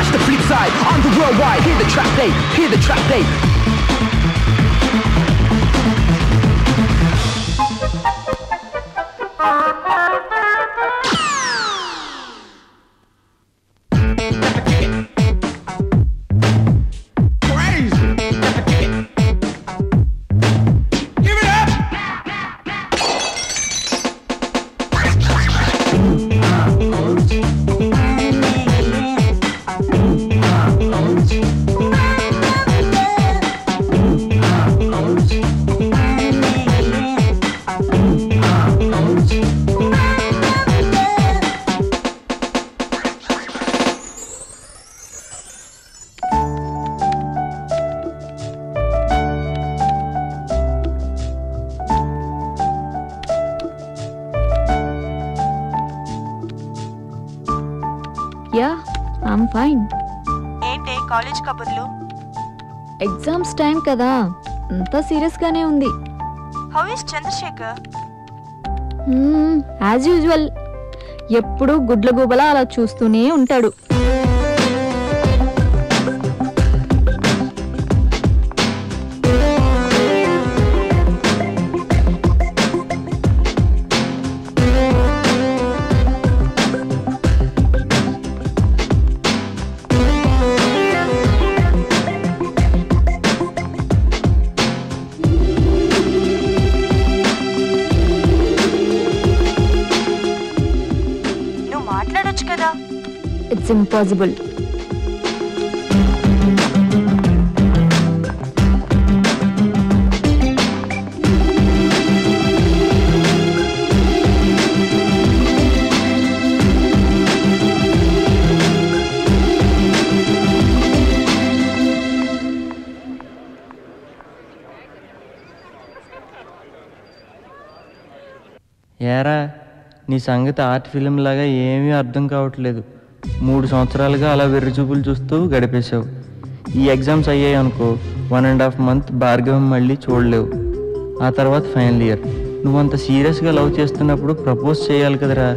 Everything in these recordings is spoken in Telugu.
Catch the flip side on the worldwide. Hear the trap play, hear the trap play. Yeah, I'm fine. ఏంటి కాలేజ్ కబుర్లు? ఎగ్జామ్స్ టైం కదా, అంతా సీరియస్ గానే ఉంది. How is Chandrashekar? As usual, ఎప్పుడు గుడ్ల గుబలా అలా చూస్తూనే ఉంటాడు. It's impossible. ఏరా, నీ సంగతి ఆర్ట్ ఫిలిం లాగా ఏమీ అర్థం కావట్లేదు. 3 సంవత్సరాలుగా అలా వెర్రి చూపులు చూస్తూ గడిపేశావు. ఈ ఎగ్జామ్స్ అయ్యాయి అనుకో, 1.5 month భార్గవం మళ్ళీ చూడలేవు. ఆ తర్వాత ఫైనల్ ఇయర్. నువ్వంత సీరియస్గా లవ్ చేస్తున్నప్పుడు ప్రపోజ్ చేయాలి కదరా.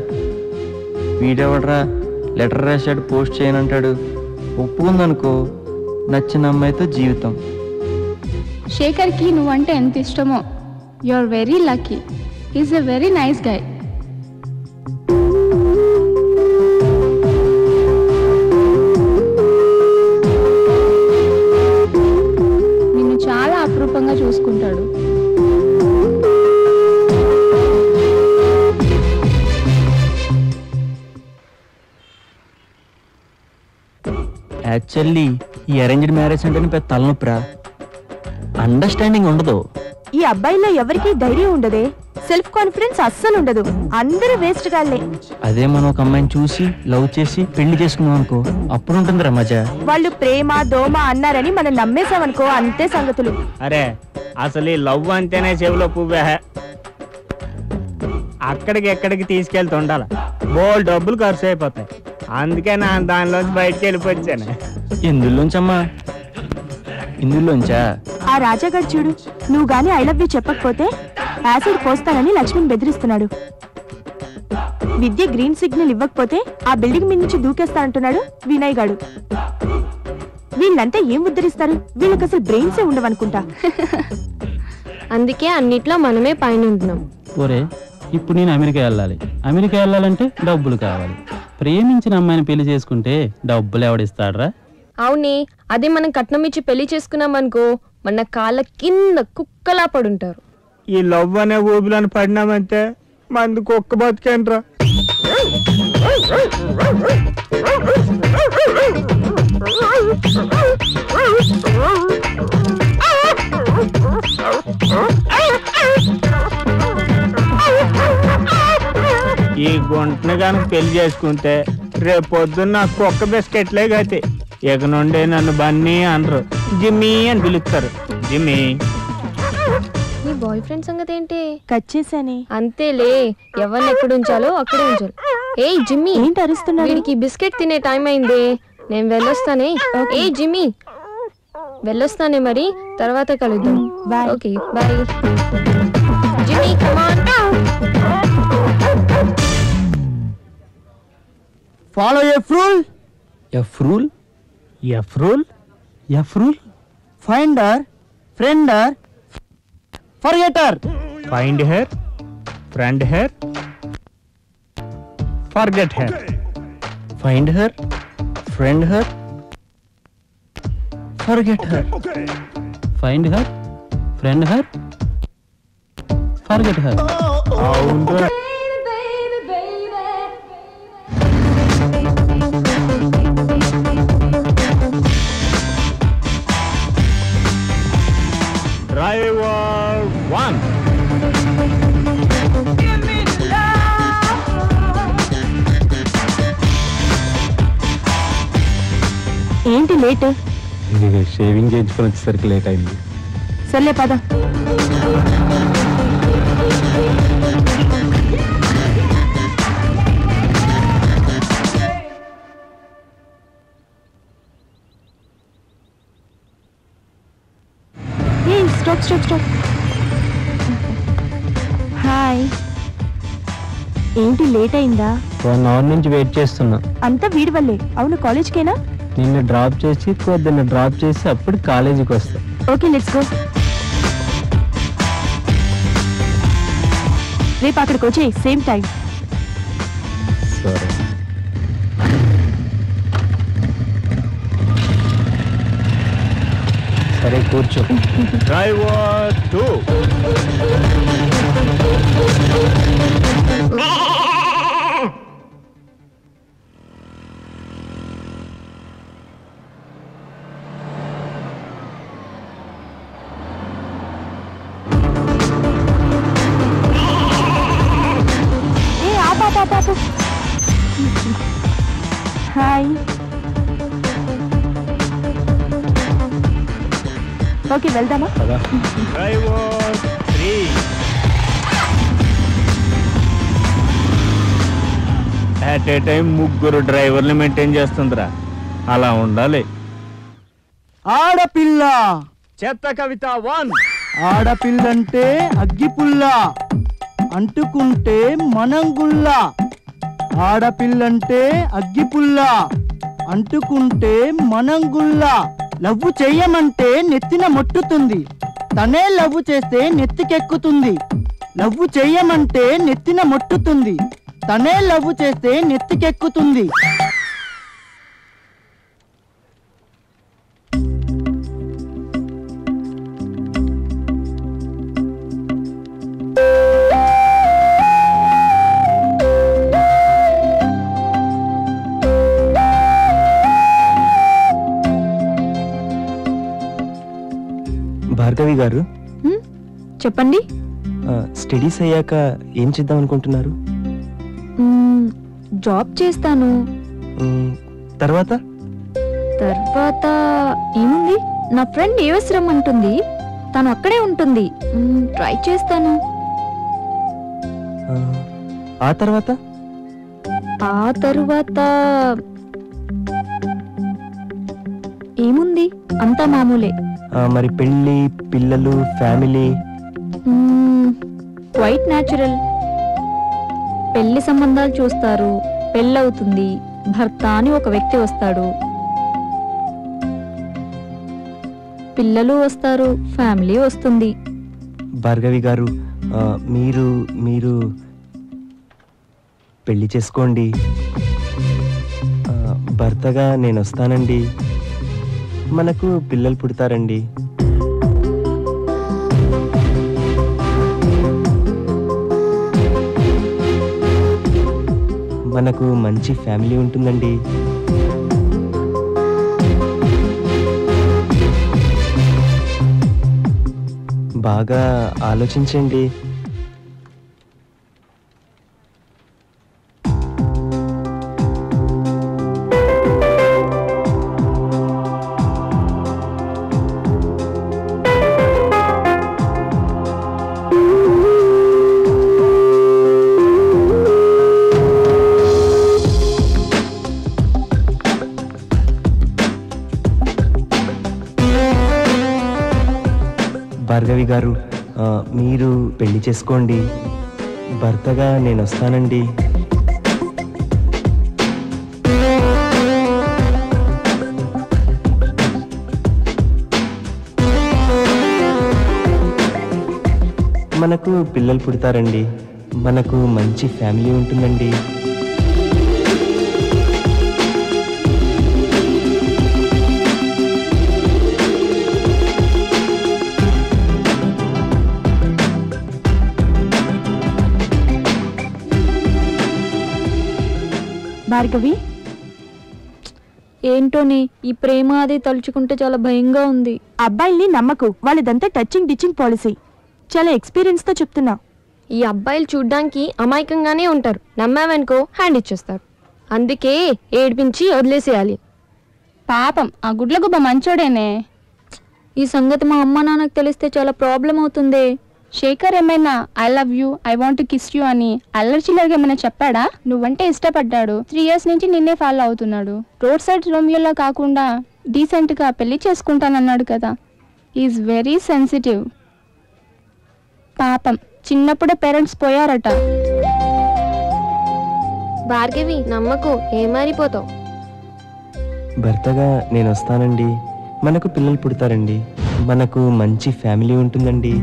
వీడెవడరా లెటర్ రాశాడు పోస్ట్ చేయనంటాడు. ఒప్పుకుందనుకో, నచ్చిన అమ్మాయితో జీవితం. శేఖర్కి నువ్వంటే ఎంత ఇష్టమో. You are very lucky. He's a very nice guy. నిన్ను చాలా అపురూపంగా చూసుకుంటాడు. యాక్చువల్లీ ఈ అరేంజ్డ్ మ్యారేజ్ అంటేనే పెద్ద తలనొప్పిరా. అండర్స్టాండింగ్ ఉండదు. ఈ అబ్బాయిలో ఎవరికి ధైర్యం ఉండదే. సెల్ఫ్ కాన్ఫిడెన్స్ అస్సలు ఉండదు. అందరూ వేస్ట్ గాళ్లే. అదే మనం ఒక అమ్మాయిని చూసి లవ్ చేసి పెళ్లి చేసుకున్నాం అనుకో, అప్పుడు ఉంటుందిరా మజా. వాళ్ళు ప్రేమ దోమ అన్నారని మనం నమ్మేశామనుకో, అంతే సంగతులు. అరే అసలు ఈ లవ్ అంటేనే చెవిలో పువ్వే. అక్కడికి ఎక్కడికి తీసుకెళ్తూ ఉండాలి. బోల్ డబ్బులు ఖర్చు అయిపోతాయి. అందుకే నా దానిలోంచి బయటకు వెళ్ళిపోయాను. ఎందులోంచమ్మా? ఇందులోంచా? ఆ రాజాగాడు చూడు, నువ్వు గాని ఐ లవ్ యూ చెప్పకపోతే యాసిడ్ పోస్తానని లక్ష్మిని బెదిరిస్తున్నాడు. విద్య గ్రీన్ సిగ్నల్ ఇవ్వకపోతే ఆ బిల్డింగ్ మీద నుంచి దూకేస్తానంటున్నాడు వినయ్ గాడు. వీళ్ళంతా ఏం ఉద్ధరిస్తారు? వీళ్ళకి అసలు బ్రెయిన్సే ఉండవనుకుంటా. అందుకే అన్నిట్లో మనమే పైన ఉంటున్నాం. ఒరే, ఇప్పుడు నేను అమెరికా వెళ్ళాలి. అమెరికా వెళ్ళాలంటే డబ్బులు కావాలి. ప్రేమించిన అమ్మాయిని పెళ్లి చేసుకుంటే డబ్బులు ఎవడిస్తాడ్రా? అవునే, అదే మనం కట్నం ఇచ్చి పెళ్లి చేసుకున్నాం అనుకో, మన కాళ్ళ కింద కుక్కలా పడుంటారు. ఈ లవ్ అనే ఊబిలను పడినామంటే మందు కుక్క బతికేంట్రా. ఈ గుంటని కనుక పెళ్లి చేసుకుంటే రేపు పొద్దున్న నాకు కుక్క బిస్కెట్లే గతి. ఇక నుండి నన్ను బన్నీ అనరు, జిమ్మీ అని పిలుస్తారు. జిమ్మీ. నీ బాయ్ ఫ్రెండ్ సంగతి ఏంటి? కట్ చేశానే. అంతేలే, ఎవరిని ఎక్కడ ఉంచాలో అక్కడే ఉంచాలి. ఏయ్ జిమ్మీ, ఏంటి అరుస్తున్నాడు? వీడికి బిస్కెట్ తినే టైం అయింది, నేను వెళ్ళొస్తానే. ఏ జిమ్మీ, వెళ్ళొస్తానే, మరి తర్వాత కలుద్దాం. Bye. Okay bye. Jimmy come on. Follow a rule. ఏ rule? F rule finder, friender, forgetter. Find her, friend her, forget her. Find her, friend her, forget her. Find her, friend her, forget her. అవును. డ్రైవర్ 1. ఏంటి లేట్? షేవింగ్ చేయించుకొని వచ్చేసరికి లేట్ అయింది. సర్లే పద. స్టాప్. హాయ్. ఏంటి లేట్ అయిందా? 1 అవర్ నుంచి వెయిట్ చేస్తున్నా. అంతా వీడి వల్లే. అవును కాలేజ్కేనా? నిన్ను డ్రాప్ చేసి పొద్దున్న డ్రాప్ చేసి అప్పుడు కాలేజీకి వస్తా. Okay let's go. రేపు అక్కడికి వచ్చే సేమ్ టైం. సరే. సరే కూర్చో. డ్రైవర్ 2. హాయ్. ఓకే వెళ్దామా? డ్రైవర్ 3. అట్ ఏ టైం 3 డ్రైవర్లు మెయింటైన్ చేస్తుందిరా. అలా ఉండాలి. ఆడపిల్ల. చెత్త కవిత 1. ఆడపిల్లంటే అగ్గిపుల్ల, అంటుకుంటే మనంగుల్ల. ఆడపిల్లంటే అగ్గిపుల్ల, అంటుకుంటే మనంగుల్ల. లవ్వు చెయ్యమంటే నెత్తిన మొట్టుతుంది, తనే లవ్వు చేస్తే నెత్తికెక్కుతుంది. లవ్వు చెయ్యమంటే నెత్తిన మొట్టుతుంది, తనే లవ్వు చేస్తే నెత్తికెక్కుతుంది. భార్గవి గారు, చెప్పండి. స్టడీస్ అయ్యాక ఏం చేద్దాం అనుకుంటున్నారు? జాబ్ చేస్తాను. తర్వాత ఏముంది, నా ఫ్రెండ్ యూఎస్ రమ్మంటుంది, తను అక్కడే ఉంటుంది, ట్రై చేస్తాను. ఆ తర్వాత ఏముంది, అంతా మామూలే. మరి పెళ్ళి, పిల్లలు, ఫ్యామిలీ? Quite natural. పెళ్లి సంబంధాలు చూస్తారు, పెళ్ళవుతుంది, భర్త అని ఒక వ్యక్తి వస్తాడు, పిల్లలు వస్తారు, ఫ్యామిలీ వస్తుంది. భార్గవి గారు, మీరు పెళ్లి చేసుకోండి. భర్తగా నేను వస్తానండి, మనకు పిల్లలు పుడతారండి. మనకు మంచి ఫ్యామిలీ ఉంటుందండి. బాగా ఆలోచించండి. భార్గవి గారు, మీరు పెళ్లి చేసుకోండి, భర్తగా నేను వస్తానండి. మనకు పిల్లలు పుడతారండి, మనకు మంచి ఫ్యామిలీ ఉంటుందండి. భార్గవి, ఏంటోని ఈ ప్రేమ అది తలుచుకుంటే చాలా భయంగా ఉంది. అబ్బాయిల్ని నమ్మకు, వాళ్ళదంతా టచింగ్ డిచింగ్ పాలసీ. చాలా ఎక్స్పీరియన్స్ తో చెప్తున్నా. ఈ అబ్బాయిలు చూడ్డానికి అమాయకంగానే ఉంటారు, నమ్మావనుకో హ్యాండ్ ఇచ్చేస్తారు. అందుకే ఏడిపించి వదిలేసేయాలి. పాపం ఆ గుడ్లగుబ్బ మంచోడేనే. ఈ సంగతి మా అమ్మ నాన్నకు తెలిస్తే చాలా ప్రాబ్లం అవుతుంది. శేఖర్ ఏమైనా I love you, I want kiss you అని అల్లరి చిల్లరగా ఏమైనా చెప్పాడా? నువ్వంటే ఇష్టపడ్డాడు. 3 years నుంచి నిన్నే ఫాలో అవుతున్నాడు. రోడ్ సైడ్ రోమియోలా కాకుండా డీసెంట్గా పెళ్లి చేసుకుంటానన్నాడు కదా. Is very sensitive. పాపం చిన్నప్పుడే పేరెంట్స్ పోయారట. భార్గవి నమ్మకు, ఏమారిపోతావు. భర్తగా నేను వస్తానండి, మనకు పిల్లలు పుడతారండి, మనకు మంచి ఫ్యామిలీ ఉంటుందండి.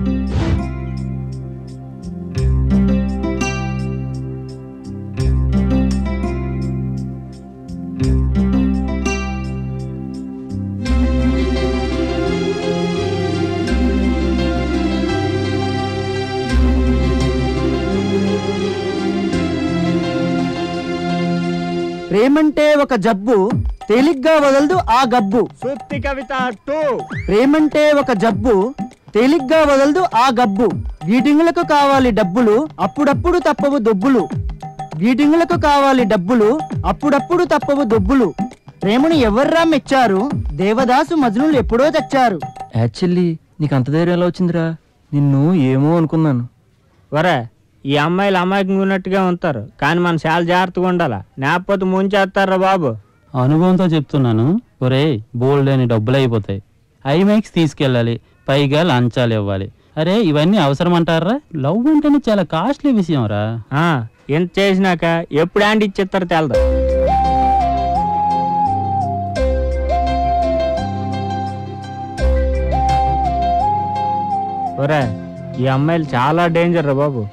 ప్రేమంటే ఒక జబ్బు, తేలిగ్గా వదలదు ఆ గబ్బు. సుత్తి కవిత 2. ప్రేమంటే ఒక జబ్బు, తేలిగ్గా వదలదు ఆ గబ్బు. గీటింగులకు కావాలి డబ్బులు, అప్పుడప్పుడు తప్పవు దొబ్బులు. గీటింగులకు కావాలి డబ్బులు, అప్పుడప్పుడు తప్పవు దొబ్బులు. ప్రేమను ఎవర్రా మెచ్చారు, దేవదాసు మజ్నులు ఎప్పుడో తెచ్చారు. యాక్చువల్లీ నీకు అంత ధైర్యం ఎలా వచ్చిందిరా? నిన్ను ఏమో అనుకున్నాను. వరే, ఈ అమ్మాయిలు అమ్మాయికి ఉన్నట్టుగా ఉంటారు, కానీ మనం చాలా జాగ్రత్తగా ఉండాలా, లేకపోతే ముంచేస్తారా బాబు. అనుభవంతో చెప్తున్నాను. ఒరే, బోల్డ్ అని డబ్బులు అయిపోతాయి. ఐమైక్స్ తీసుకెళ్ళాలి, పైగా లంచాలు ఇవ్వాలి. అరే, ఇవన్నీ అవసరం అంటారా? లవ్ అంటేనే చాలా కాస్ట్లీ విషయం రా. ఎంత చేసినాక ఎప్పుడు హ్యాండ్ ఇచ్చేస్తారు తెలదు. ఒరే, ఈ అమ్మాయిలు చాలా డేంజర్ రా బాబు,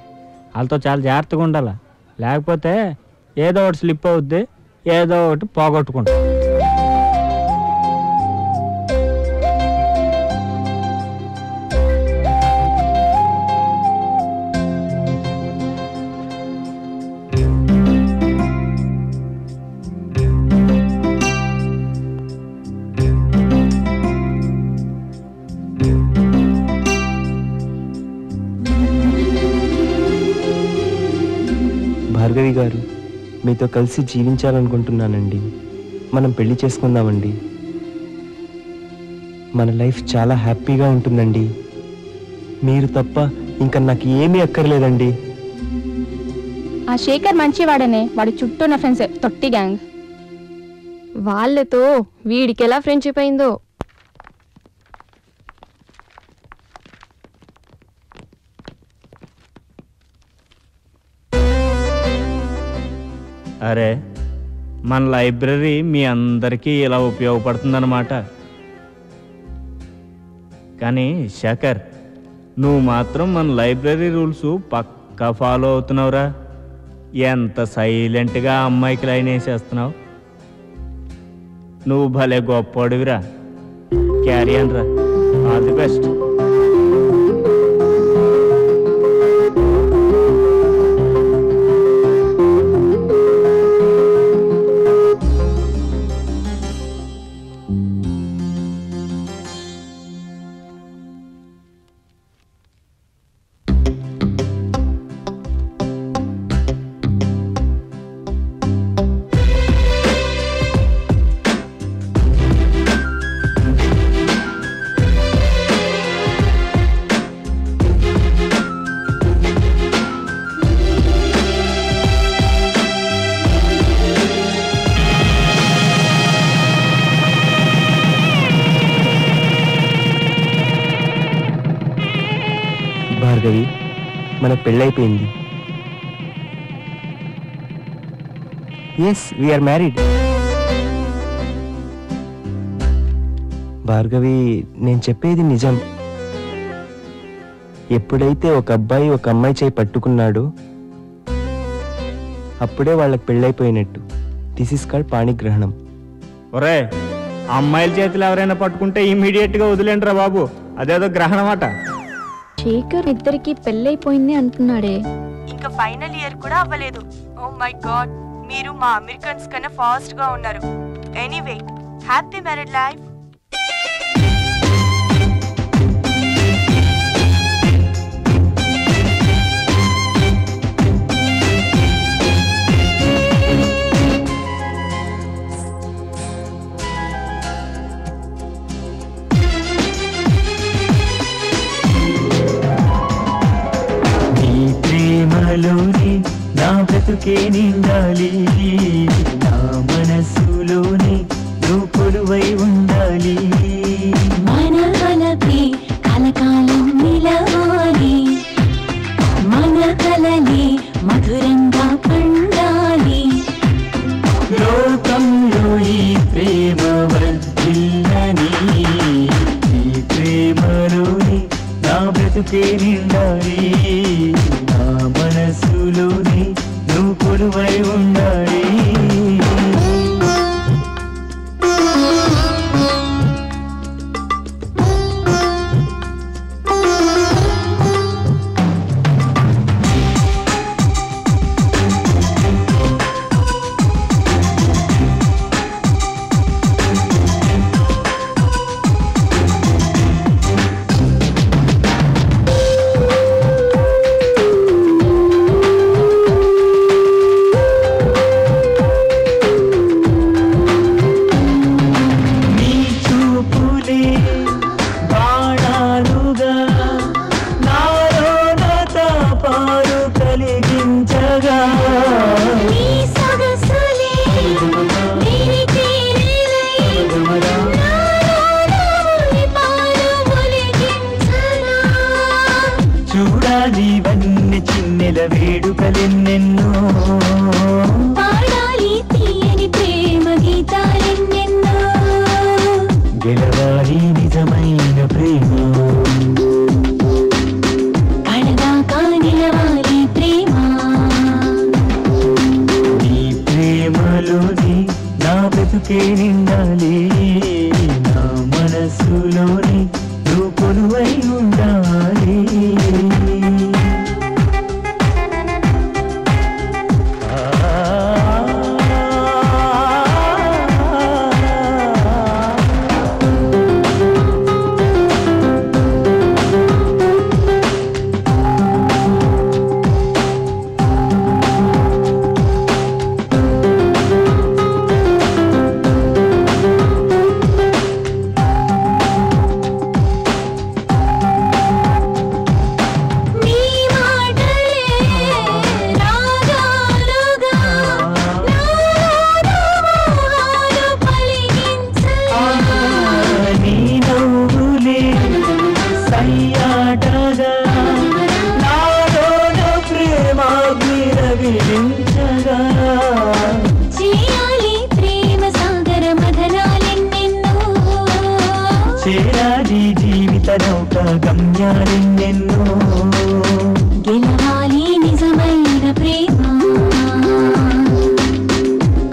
వాళ్ళతో చాలా జాగ్రత్తగా ఉండాలా, లేకపోతే ఏదో ఒకటి స్లిప్ అవుద్ది, ఏదో ఒకటి పోగొట్టుకుంటా. భార్గవి గారు, మీతో కలిసి జీవించాలనుకుంటున్నానండి. మనం పెళ్లి చేసుకుందామండి. మన లైఫ్ చాలా హ్యాపీగా ఉంటుందండి. మీరు తప్ప ఇంకా నాకు ఏమీ అక్కర్లేదండి. ఆ శేఖర్ మంచివాడనే, వాడి చుట్టూ ఉన్న ఫ్రెండ్స్ తొట్టి గ్యాంగ్. వాళ్ళతో వీడికి ఎలా ఫ్రెండ్షిప్ అయిందో. అరే, మన లైబ్రరీ మీ అందరికీ ఇలా ఉపయోగపడుతుందన్నమాట. కానీ శేఖర్, నువ్వు మాత్రం మన లైబ్రరీ రూల్స్ పక్కా ఫాలో అవుతున్నావురా. ఎంత సైలెంట్గా అమ్మాయికి లైన్ వేసేస్తున్నావు. నువ్వు భలే గొప్పడివిరా. క్యారీ అనరా, ఆల్ ది బెస్ట్. భార్గవి, మన పెళ్ళైపోయింది. Yes, we are married. భార్గవి, నేను చెప్పేది నిజం. ఎప్పుడైతే ఒక అబ్బాయి ఒక అమ్మాయి చేయి పట్టుకున్నాడో అప్పుడే వాళ్ళకి పెళ్ళైపోయినట్టు. This is called panigrahanam. ఒరే, అమ్మాయిల చేతులు ఎవరైనా పట్టుకుంటే ఇమీడియట్ గా వదిలేండిరా బాబు, అదేదో గ్రహణం అట. శేఖర్ ఇద్దరికి పెళ్ళైపోయింది అంటున్నాడే. ఇంకా ఫైనల్ ఇయర్ కూడా అవ్వలేదు. ఓ మై గాడ్, మీరు మా అమెరికన్స్ కన్నా ఫాస్ట్ గా ఉన్నారు. Anyway, happy married life. నా బ్రతుకే నిండాలి, నా మనసులోనే నువ్వు కొలువై ఉండాలి. మన కలపే కలకాలం నిలవాలి, మన కలలే మధురంగా పండాలి. లోకంలో ఈ ప్రేమ వర్ధిల్లని, ఈ ప్రేమలోనే నా బ్రతుకే నిండాలి, నా మనసులోనే నువ్వు కొలువై ఉండాలి. వేడుకలెన్నెన్నో పాడాలి, తీయని ప్రేమ గీతాలెన్నెన్నో గెలవాలి నిజమైన ప్రేమ, కడదాకా నిలవాలి ప్రేమ. నీ ప్రేమలోని నా బ్రతుకే నిండాలి, నా మనసులోని నువ్వు కొలువై ఉండాలి. చేయాలి ప్రేమ సాగర మదనాలెన్నెన్నో, చేరాలి జీవిత నౌక గమ్యాలెన్నెన్నో, గెలవాలి నిజమైన ప్రేమ,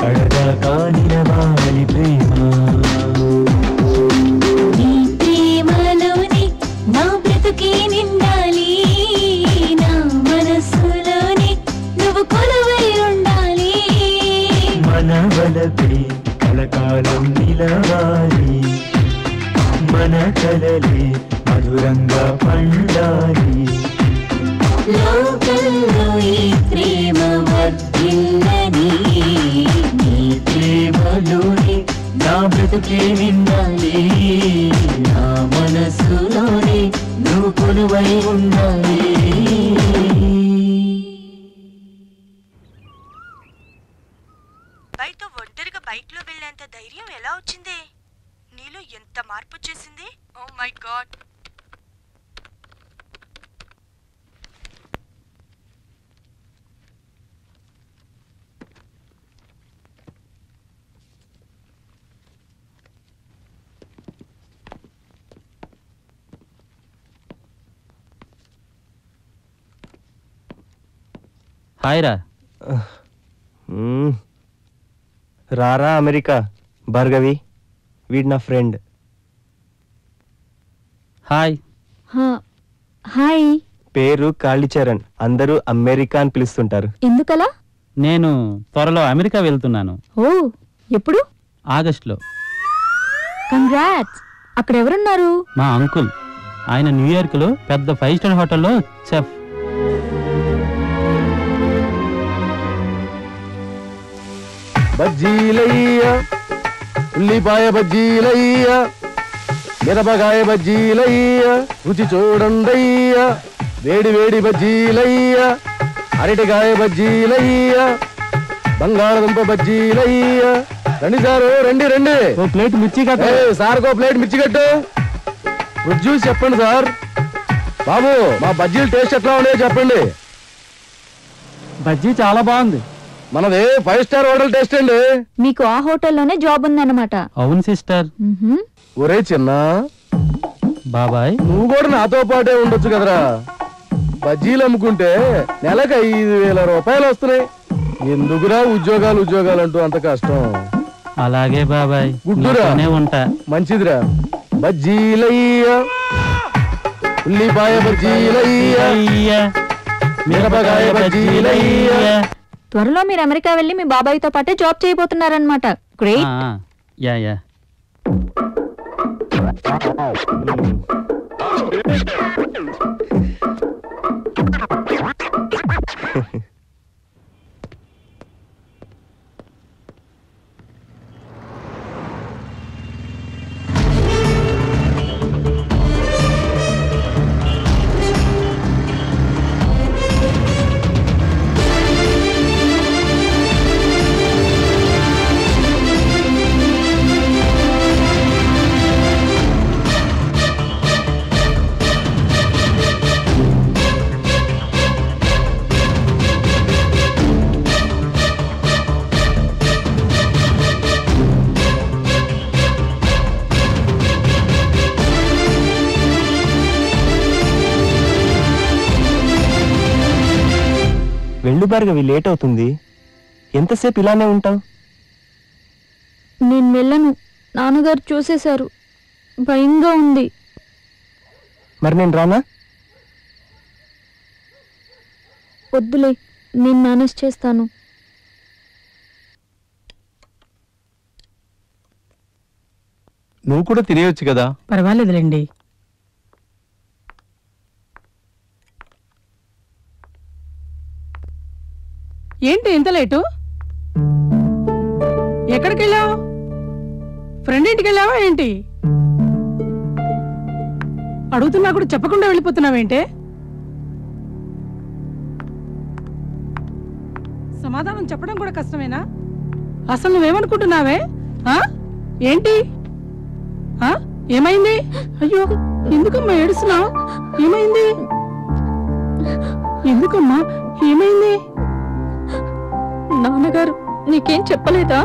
కడదాకా నిలవాలి ప్రేమ. నీ ప్రేమలోని నా బ్రతుకే నిండాలి, నా మనసులోని నువ్వు కొలువై ఉండాలి. మన వలపై కలకాలం నిలవాలి, మన కలలే మధురంగా పండాలి. లోకంలో ఈ ప్రేమ వర్ధిల్లని, నీ ప్రేమలోని నా బ్రతుకే నిండాలి, నా మనసులోని నువ్వు కొలువై ఉండాలి. అబ్బాయితో ఒంటరిగా బైక్ లో వెళ్ళేంత ధైర్యం ఎలా వచ్చిందే? నీలో ఎంత మార్పు వచ్చేసింది! Oh my God. హాయ్ రా. రారా అమెరికా. భార్గవి, వీడు నా ఫ్రెండ్. హాయ్. హాయ్. పేరు కాళీచరణ్, అందరూ అమెరికా అని పిలుస్తుంటారు. ఎందుకలా? నేను త్వరలో అమెరికా వెళ్తున్నాను. ఓ, ఎప్పుడు? ఆగస్టులో. కంగ్రాట్స్. అక్కడ ఎవరున్నారు? మా అంకుల్. ఆయన న్యూయార్క్ లో పెద్ద 5 స్టార్ హోటల్లో చెఫ్. బజ్జీలయ్యా, ఉల్లిపాయ బజ్జీలయ్యా, మిరపకాయ బజ్జీలయ్యా, రుచి చూడండయ్యా, వేడి వేడి బజ్జీలయ్యా, అరటికాయ బజ్జీలయ్యా, బంగాళదుంప బజ్జీలయ్యా. రండి సారు, రండి రండి. ఓ ప్లేట్ మిర్చి కట్టు. సార్కో ప్లేట్ మిర్చి కట్టు. రుచి చూసి చెప్పండి సార్. బాబు, మా బజ్జీలు టేస్ట్ ఎట్లా ఉన్నాయో చెప్పండి. బజ్జీ చాలా బాగుంది. మనది 5 స్టార్ హోటల్ టేస్ట్ అండి. మీకు ఆ హోటల్లోనే జాబ్ ఉందన్నమాట. అవును సిస్టర్. ఒరే చిన్న బాబాయ్, నువ్వు కూడా నాతో పాటే ఉండొచ్చు కదరా. బజ్జీలు అమ్ముకుంటే నెలకు 5,000 రూపాయలు వస్తున్నాయి. ఎందుకురా ఉద్యోగాలు అంటూ అంత కష్టం. అలాగే బాబాయ్, గుడ్డురా ఉంటా. మంచిదిరా. బజ్జీలయ్యా, ఉల్లిపాయ బజ్జీలయ్యా, మిరపకాయ బజ్జీలయ్యా. త్వరలో మీరు అమెరికా వెళ్ళి మీ బాబాయ్తో పాటే జాబ్ చేయబోతున్నారన్నమాట. గ్రేట్. Yeah yeah. వెళ్ళు భార్గవి, లేట్ అవుతుంది. ఎంతసేపు ఇలానే ఉంటావు? నేను వెళ్ళను, నాన్నగారు చూసేశారు. భయంగా ఉంది. మరి నేను రానా? వద్దులే, నేను మేనేజ్ చేస్తాను. నువ్వు కూడా తినేయొచ్చు కదా. పర్వాలేదులేండి. ఏంటి ఇంత లేటు? ఎక్కడికి వెళ్ళావు? ఫ్రెండ్ ఇంటికి వెళ్ళావా ఏంటి? అడుగుతున్నా కూడా చెప్పకుండా వెళ్ళిపోతున్నావేంటే? సమాధానం చెప్పడం కూడా కష్టమేనా? అసలు నువ్వేమనుకుంటున్నావే? ఏంటి? ఏమైంది? అయ్యో, ఎందుకమ్మా ఏడుస్తున్నావు? ఏమైంది? ఎందుకమ్మా ఏమైంది? నాన్నగారు నీకేం చెప్పలేదా?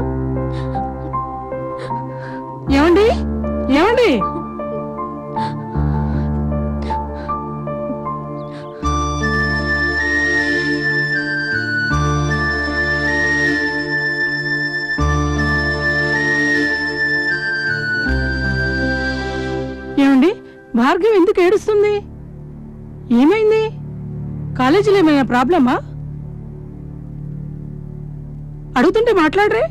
ఏమండి? ఏమండి? ఏమండి, భార్గవి ఎందుకు ఏడుస్తుంది? ఏమైంది? కాలేజీలో ఏమైనా ప్రాబ్లమా? అడుగుతుంటే మాట్లాడరే?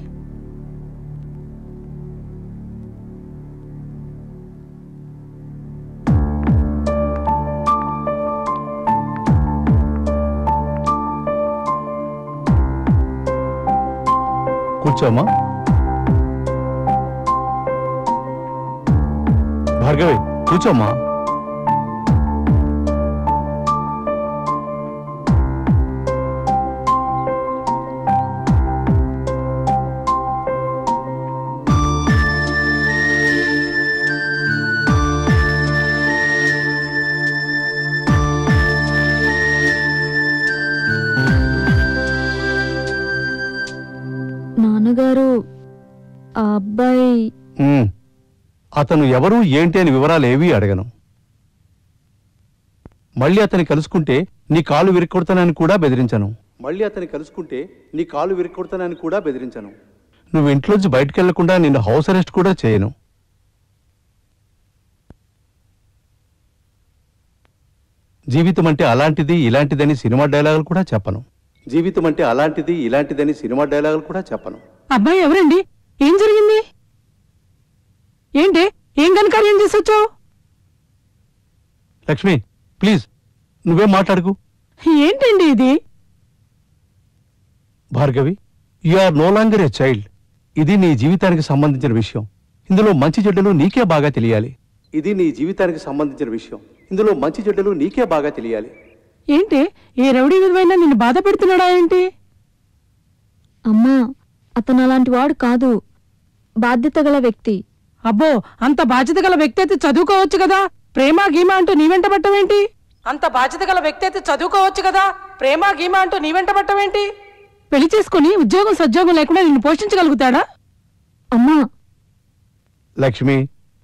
కూర్చోమ్మా. భార్గవి, కూర్చోమ్మా. నాన్నగారు, ఆ అబ్బాయి అతను ఎవరు ఏంటి అని వివరాలు ఏవీ అడగను. మళ్ళీ అతన్ని కలుసుకుంటే నీ కాలు విరికొడతానని కూడా బెదిరించను. మళ్ళీ అతన్ని కలుసుకుంటే నీ కాలు విరికొడతానని కూడా బెదిరించాను. నువ్వు ఇంట్లోంచి బయటకు వెళ్లకుండా నిన్ను హౌస్ అరెస్ట్ కూడా చేయను. జీవితం అంటే అలాంటిది ఇలాంటిదని సినిమా డైలాగులు కూడా చెప్పను. జీవితం అంటే అలాంటిది ఇలాంటిదని సినిమా డైలాగులు కూడా చెప్పను. అబ్బాయి ఎవరండి? ఏం జరిగింది? ఏంటి ఏం ఘనకార్యం చేసి వచ్చావు? లక్ష్మి ప్లీజ్ నువ్వేం మాట్లాడుకు. ఏంటండి ఇది? Bhargavi, you are no longer a child. ఇది నీ జీవితానికి సంబంధించిన విషయం. ఇందులో మంచి చెడ్డలు నీకే బాగా తెలియాలి. ఇది నీ జీవితానికి సంబంధించిన విషయం. ఇందులో మంచి చెడ్డలు నీకే బాగా తెలియాలి. ఏంటి ఏ రౌడీ విధమైనా నిన్ను బాధ పెడుతున్నాడా ఏంటి? అమ్మా, అతను అలాంటి వాడు కాదు, బాధ్యత గల వ్యక్తి. అబ్బో, అంత బాధ్యత గల వ్యక్తి అయితే చదువుకోవచ్చు కదా. ప్రేమ గీమ అంటూ నీ వెంట పట్టవేంటి? అంత బాధ్యత గల వ్యక్తి అయితే చదువుకోవచ్చు కదా. ప్రేమ గీమ అంటూ నీ వెంట పట్టవేంటి? పెళ్లి చేసుకుని ఉద్యోగం సద్యోగం లేకుండా నిన్ను పోషించగలుగుతాడా? అమ్మా లక్ష్మి,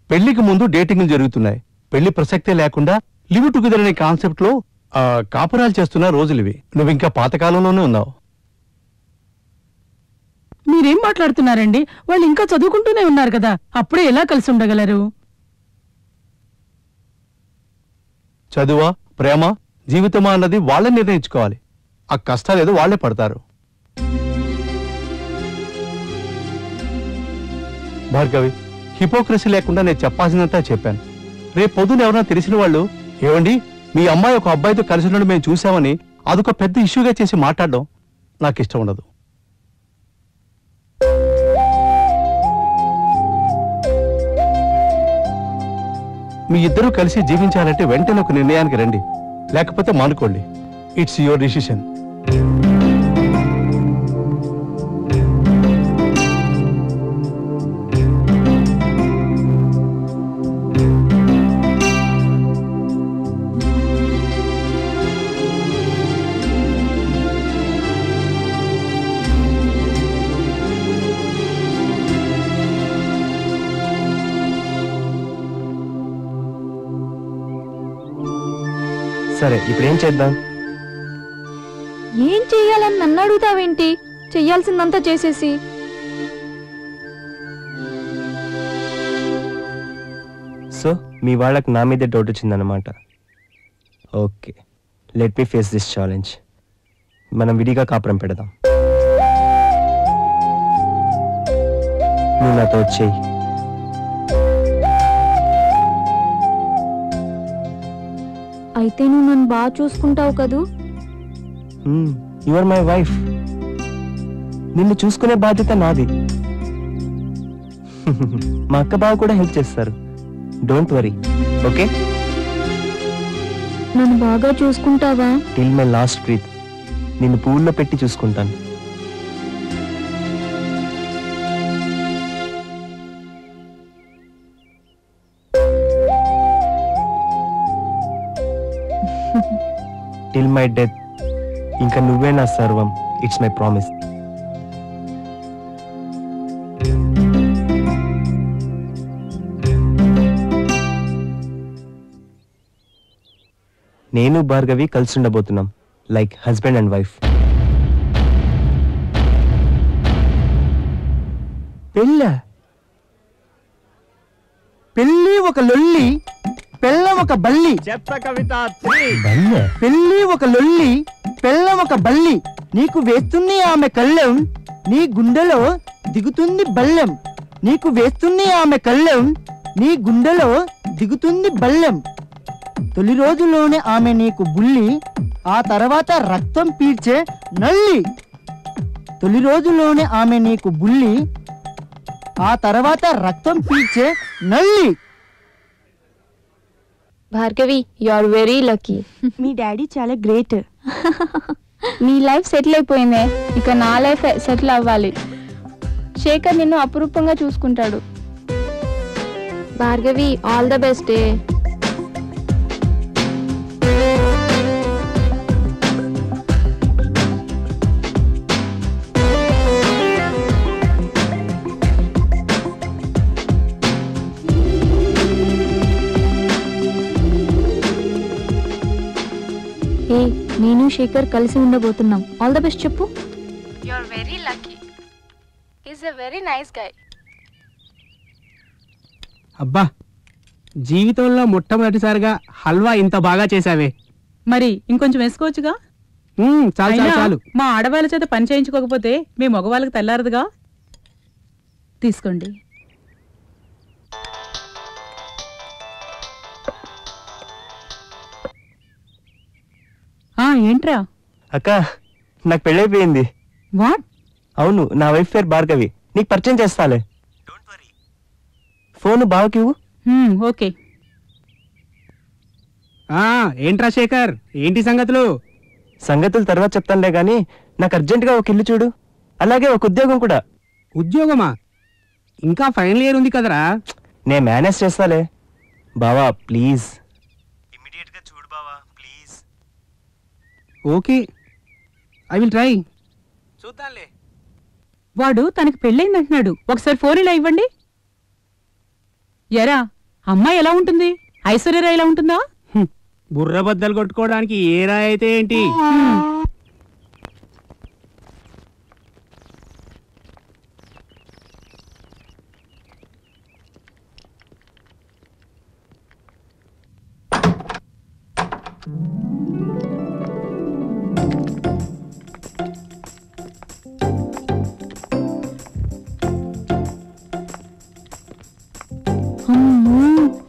పెళ్లికి ముందు డేటింగ్లు జరుగుతున్నాయి. పెళ్లి ప్రసక్తే లేకుండా లివ్ టుగెదర్ అనే కాన్సెప్ట్ లో కాపురాలు చేస్తున్న రోజులివి. నువ్వు ఇంకా పాతకాలంలోనే ఉన్నావు. మీరేం మాట్లాడుతున్నారండి? వాళ్ళు ఇంకా చదువుకుంటూనే ఉన్నారు కదా, అప్పుడే ఎలా కలిసి ఉండగలరు? చదువా ప్రేమ జీవితమా అన్నది వాళ్ళే నిర్ణయించుకోవాలి. ఆ కష్టాలేదో వాళ్లే పడతారు. భార్గవి, హిపోక్రసీ లేకుండా నేను చెప్పాల్సినంతా చెప్పాను. రేపు పొద్దున ఎవరైనా తెలిసిన వాళ్ళు, ఏమండి మీ అమ్మాయి ఒక అబ్బాయితో కలిసి ఉండడం మేము చూసామని అదొక పెద్ద ఇష్యూగా చేసి మాట్లాడడం నాకు ఇష్టం ఉండదు. మీ ఇద్దరూ కలిసి జీవించాలంటే వెంటనే ఒక నిర్ణయానికి రండి, లేకపోతే మానుకోండి. It's your decision. సరే, ఇప్పుడు ఏం చేద్దాం? ఏం చెయ్యాలని నన్ను అడుగుతావేంటి? చెయ్యాల్సిందంతా చేసేసి. సో మీ వాళ్ళకి నా మీదే డౌట్ వచ్చిందన్నమాట. Okay, let me face this challenge. మనం విడిగా కాపురం పెడదాం. నువ్వు నాతో వచ్చేయి. అయితే నువ్వు నన్ను బాగా చూసుకుంటావు కదూ? You are my wife. నిన్ను చూసుకునే బాధ్యత నాది. మా అక్క బావ కూడా హెల్ప్ చేస్తారు. Don't worry, okay? నన్ను బాగా చూసుకుంటావా? టిల్ మై లాస్ట్ బ్రీత్ నిన్ను పువ్వుల్లో పెట్టి చూసుకుంటాను. టిల్ మై డెత్ ఇంకా నువ్వే నా సర్వం. It's my promise. నేను భార్గవి కలిసి ఉండబోతున్నాం, లైక్ హస్బెండ్ అండ్ వైఫ్. పెళ్ళి ఒక లొల్లి, పెళ్ళం ఒక బల్లి. చెత్త కవిత. పెళ్ళి ఒక లొల్లి, పెళ్ళం ఒక బల్లి. నీకు వేస్తుంది ఆమె కళ్ళెం, నీ గుండెలో దిగుతుంది బల్లెం. నీకు వేస్తుంది ఆమె కళ్ళెం, నీ గుండెలో దిగుతుంది బల్లెం. తొలి రోజులోనే ఆమె నీకు బుల్లి, ఆ తర్వాత రక్తం పీల్చే నల్లి. తొలి రోజులోనే ఆమె నీకు బుల్లి, ఆ తర్వాత రక్తం పీల్చే నల్లి. Bhargavi, you are very lucky. మీ డాడీ చాలా గ్రేట్. నీ లైఫ్ సెటిల్ అయిపోయిందే, ఇక నా లైఫ్ సెటిల్ అవ్వాలి. శేఖర్ నిన్ను అపురూపంగా చూసుకుంటాడు. Bhargavi, all the best. ఏ నేను శేఖర్ కలిసి ఉండబోతున్నాం. ఆల్ ద బెస్ట్ చెప్పు. You are very lucky. Is a very nice guy. అబ్బా, జీవితంలో మొట్టమొదటిసారిగా హల్వా ఇంత బాగా చేసావే. మరి ఇంకొంచెం వేసుకోవచ్చుగా. చాలు చాలు చాలు. మా ఆడవాళ్ళ చేత పని చేయించుకోకపోతే మీ మగవాళ్ళకి తెల్లారదుగా. తీసుకోండి. ఏంట్రా? అక్క, నాకు పెళ్ళైపోయింది. వాట్? అవును, నా వైఫ్ పేరు భార్గవి. నీకు పరిచయం చేస్తాలే. ఫోన్ బావకి ఇవ్వు. ఓకే. ఏంట్రా శేఖర్, ఏంటి సంగతులు? సంగతులు తర్వాత చెప్తానులే గానీ నాకు అర్జెంటుగా ఒక ఇల్లు చూడు, అలాగే ఒక ఉద్యోగం కూడా. ఉద్యోగమా? ఇంకా ఫైనల్ ఇయర్ ఉంది కదరా. నేను మేనేజ్ చేస్తాలే బావా, ప్లీజ్. ఇమ్మీడియట్గా చూడు బావా, please. Okay, I will try. చూద్దాంలే. వాడు తనకి పెళ్ళైందంటున్నాడు. ఒకసారి ఫోన్ ఇలా ఇవ్వండి. ఎరా, అమ్మాయి ఎలా ఉంటుంది? ఐశ్వర్యరాయ్ ఎలా ఉంటుందా? బుర్ర బద్దలు కొట్టుకోవడానికి ఏ రాయి అయితే ఏంటి?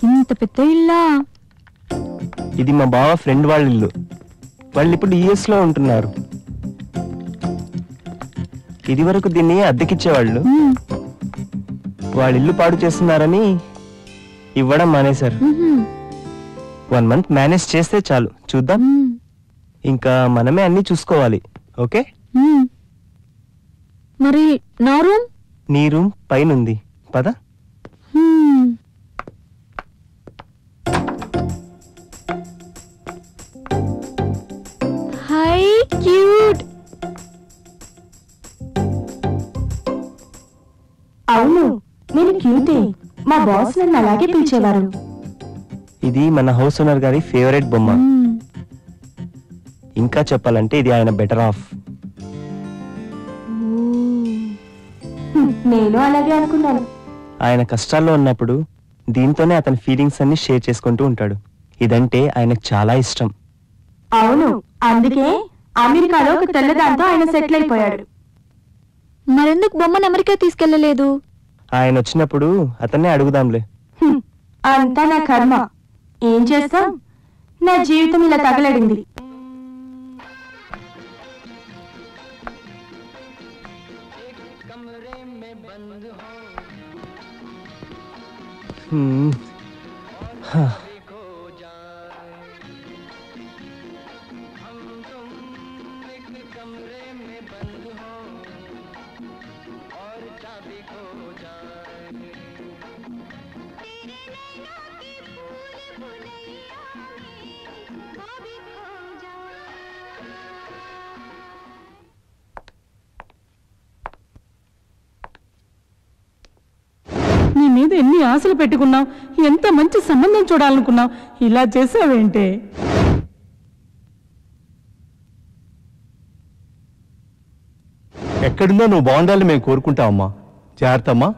ఇంత పెద్ద ఇల్లా? ఇది మా బావ ఫ్రెండ్ వాళ్ళ ఇల్లు. వాళ్ళు ఇప్పుడు యుఎస్ లో ఉంటున్నారు. ఇది వరకు దీన్ని అద్దెకిచ్చేవాళ్ళు. వాళ్ళ ఇల్లు పాడు చేస్తున్నారని ఇవ్వడం మానేశారు. 1 month మేనేజ్ చేస్తే చాలు, చూద్దాం. ఇంకా మనమే అన్ని చూసుకోవాలి. ఓకే? మరి నా రూమ్? నీ రూమ్ పైనుంది, పద. High cute. అవును, నేను క్యూటే. మా బాస్ నన్ను అలాగే పిలిచేవారు. ఇది మన హౌస్ ఓనర్ గారి ఫేవరెట్ బొమ్మ. ఇంకా చెప్పాలంటే ఇది ఆయన బెటర్ ఆఫ్. నేను అలాగే అనుకున్నాను. ఆయన కష్టాల్లో ఉన్నప్పుడు దీంతోనే అతని ఫీలింగ్స్ అన్ని షేర్ చేసుకుంటూ ఉంటాడు. ఇదంటే ఆయనకు చాలా ఇష్టం. అవును, అందుకే అమెరికాలో ఒక తెల్లదాంతో ఆయన సెటిల్ అయిపోయాడు. మరెందుకు బొమ్మను అమెరికా తీసుకెళ్లలేదు? ఆయన వచ్చినప్పుడు అతన్నే అడుగుదాంలే. అంతా నా కర్మ. ఏం చేస్తాం, నా జీవితం ఇలా తగలడింది. నీ మీద ఎన్ని ఆశలు పెట్టుకున్నావు, ఎంత మంచి సంబంధం చూడాలనుకున్నావు, ఇలా చేసావేంటే? ఎక్కడున్నా నువ్వు బాగుండాలని మేము కోరుకుంటామమ్మా. జాగ్రత్త అమ్మా.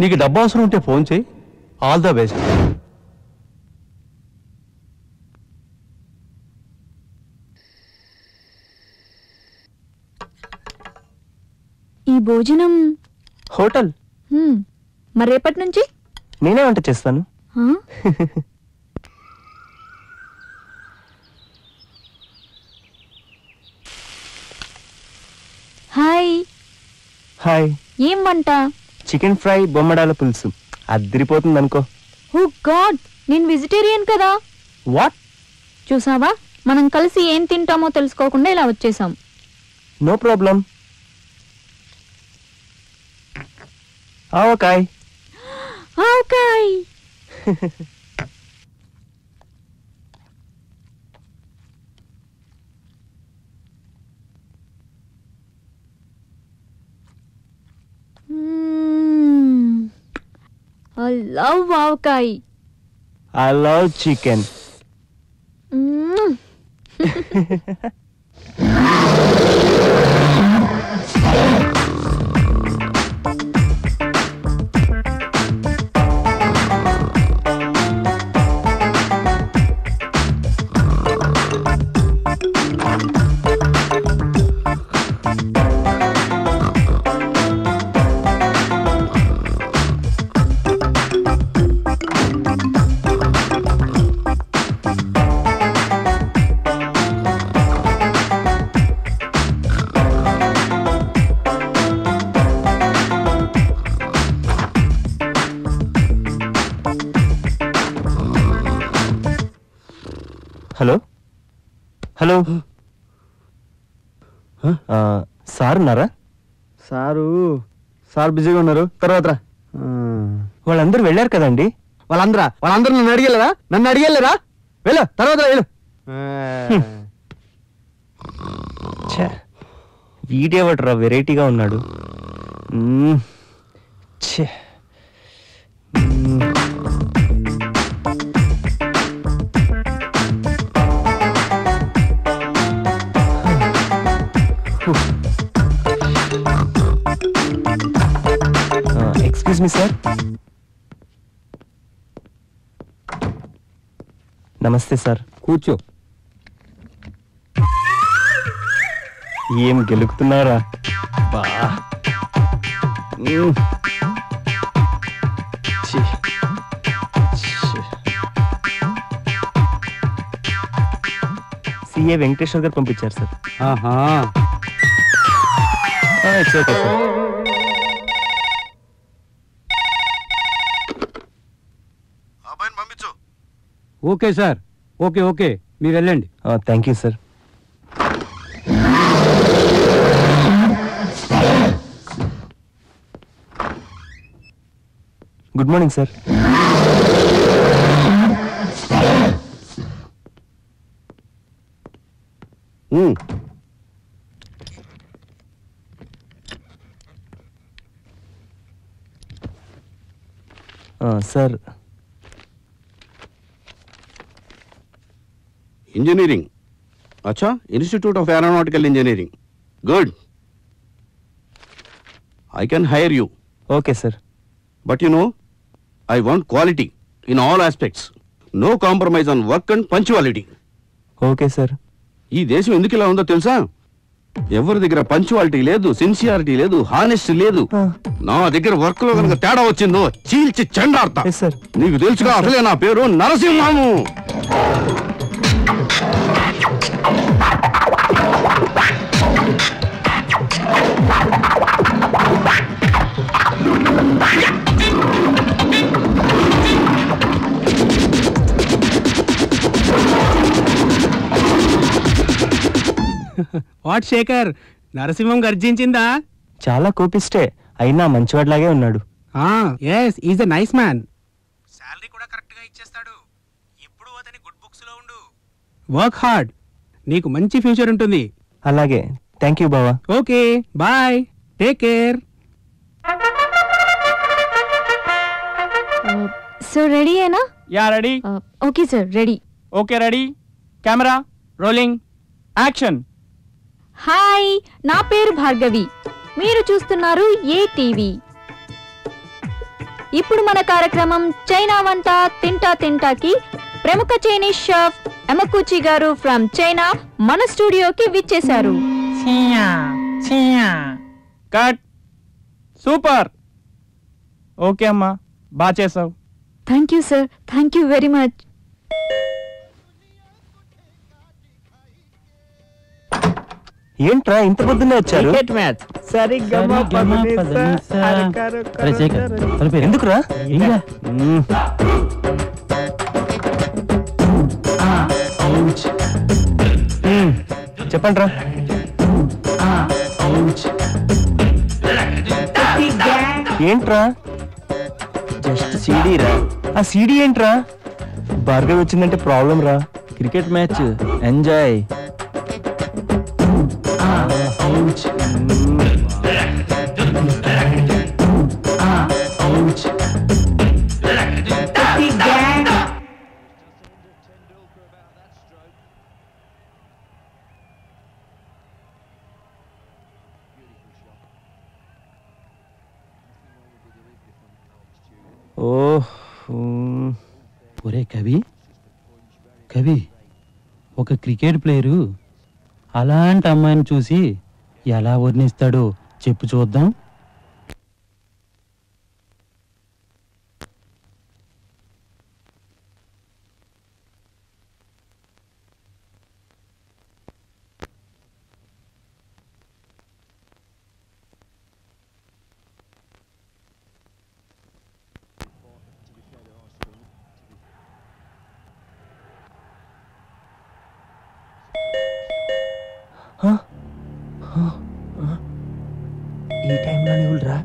నీకు డబ్బు అవసరం ఉంటే ఫోన్ చేయి. All the best. ఈ భోజనం హోటల్. మరి రేపటి నుంచి నేనే వంట చేస్తాను. హాయ్. హాయ్. ఏం వంట? చికెన్ ఫ్రై, బొమ్మడాల పులుసు. అద్దరిపోతుంది అనుకో. ఓ గాడ్, నేను వెజిటేరియన్ కదా. వాట్? చూసావా, మనం కలిసి ఏం తింటామో తెలుసుకోకుండా ఇలా వచ్చేసాం. No problem. Avakaya. Avakaya. I love avakaya. I love chicken. Hello hello sir ఉన్నారా? సార్ బిజీగా ఉన్నారు, తర్వాత రా. వాళ్ళందరూ వెళ్ళారు కదండి. వాళ్ళందరూ నన్ను అడిగేళ్ళరా వెళ్ళు, తర్వాత వెళ్ళు. వీడేవట్రా వెరైటీగా ఉన్నాడు. ఛే ఎక్స్క్యూజ్ మీ సార్. నమస్తే సార్. కూర్చో. ఏం గెలుకుతున్నారా? బా సిఏ వెంకటేశ్వర్ గారు పంపించారు sir. It's okay sir. Okay sir, okay మీరు వెళ్ళండి. Thank you sir. Good morning sir. Sir engineering. अच्छा, institute of aeronautical engineering. Good. I can hire you. Okay sir. But you know, I want quality in all aspects. No compromise on work and punctuality. Okay sir. ఈ దేశం ఎందుకు ఇలా ఉందో తెలుసా? ఎవరి దగ్గర పంచువాలిటీ లేదు, సిన్సియారిటీ లేదు, హానెస్టీ లేదు. నా దగ్గర వర్క్ లో కనుక తేడా వచ్చిందో చీల్చి చెండాడతా. నీకు తెలుసుగా, అసలే నా పేరు నరసింహము. వాట్ శేఖర్, నరసింహం గర్జించిందా? చాలా కోపిస్టే, అయినా మంచివాడిలాగే ఉన్నాడు. yes, he's a nice man. Salary కూడా కరెక్ట్ గా ఇచ్చేస్తాడు. ఎప్పుడు అతని గుడ్ బుక్స్ లో ఉండు. వర్క్ హార్డ్, నీకు మంచి ఫ్యూచర్ ఉంటుంది. అలాగే, థ్యాంక్ యూ బావా. Okay, bye, take care. So ready అయినా? Yeah ready. Okay sir, ready. Okay ready. Camera rolling, action. Hi, నా పేరు భార్గవి. మీరు చూస్తున్నారు ఏ టీవీ. ఇప్పుడు మన కార్యక్రమం చైనా వంట తింటా తింటాకి ప్రముఖ చైనీస్ షెఫ్ ఎమకుచి గారు ఫ్రమ్ చైనా మన స్టూడియోకి విచ్చేశారు. కట్. సూపర్. ఓకే అమ్మా, బాగా చేసావు. Thank you sir, thank you very much. ఏంట్రా ఇంత పొద్దున్నే వచ్చారు? ఎందుకురా? చెప్పండి రా. ఏంట్రా? జస్ట్ సీడీ రా. ఆ సీడీ ఏంట్రా? భార్గవి వచ్చిందంటే ప్రాబ్లం రా. Cricket match enjoy. ఒరే కవి కవి, ఒక క్రికెట్ ప్లేయరు అలాంటి అమ్మాయిని చూసి ఎలా వర్ణిస్తాడో చెప్పు చూద్దాం. ఈ టైంలోనే ఊళ్ళరా?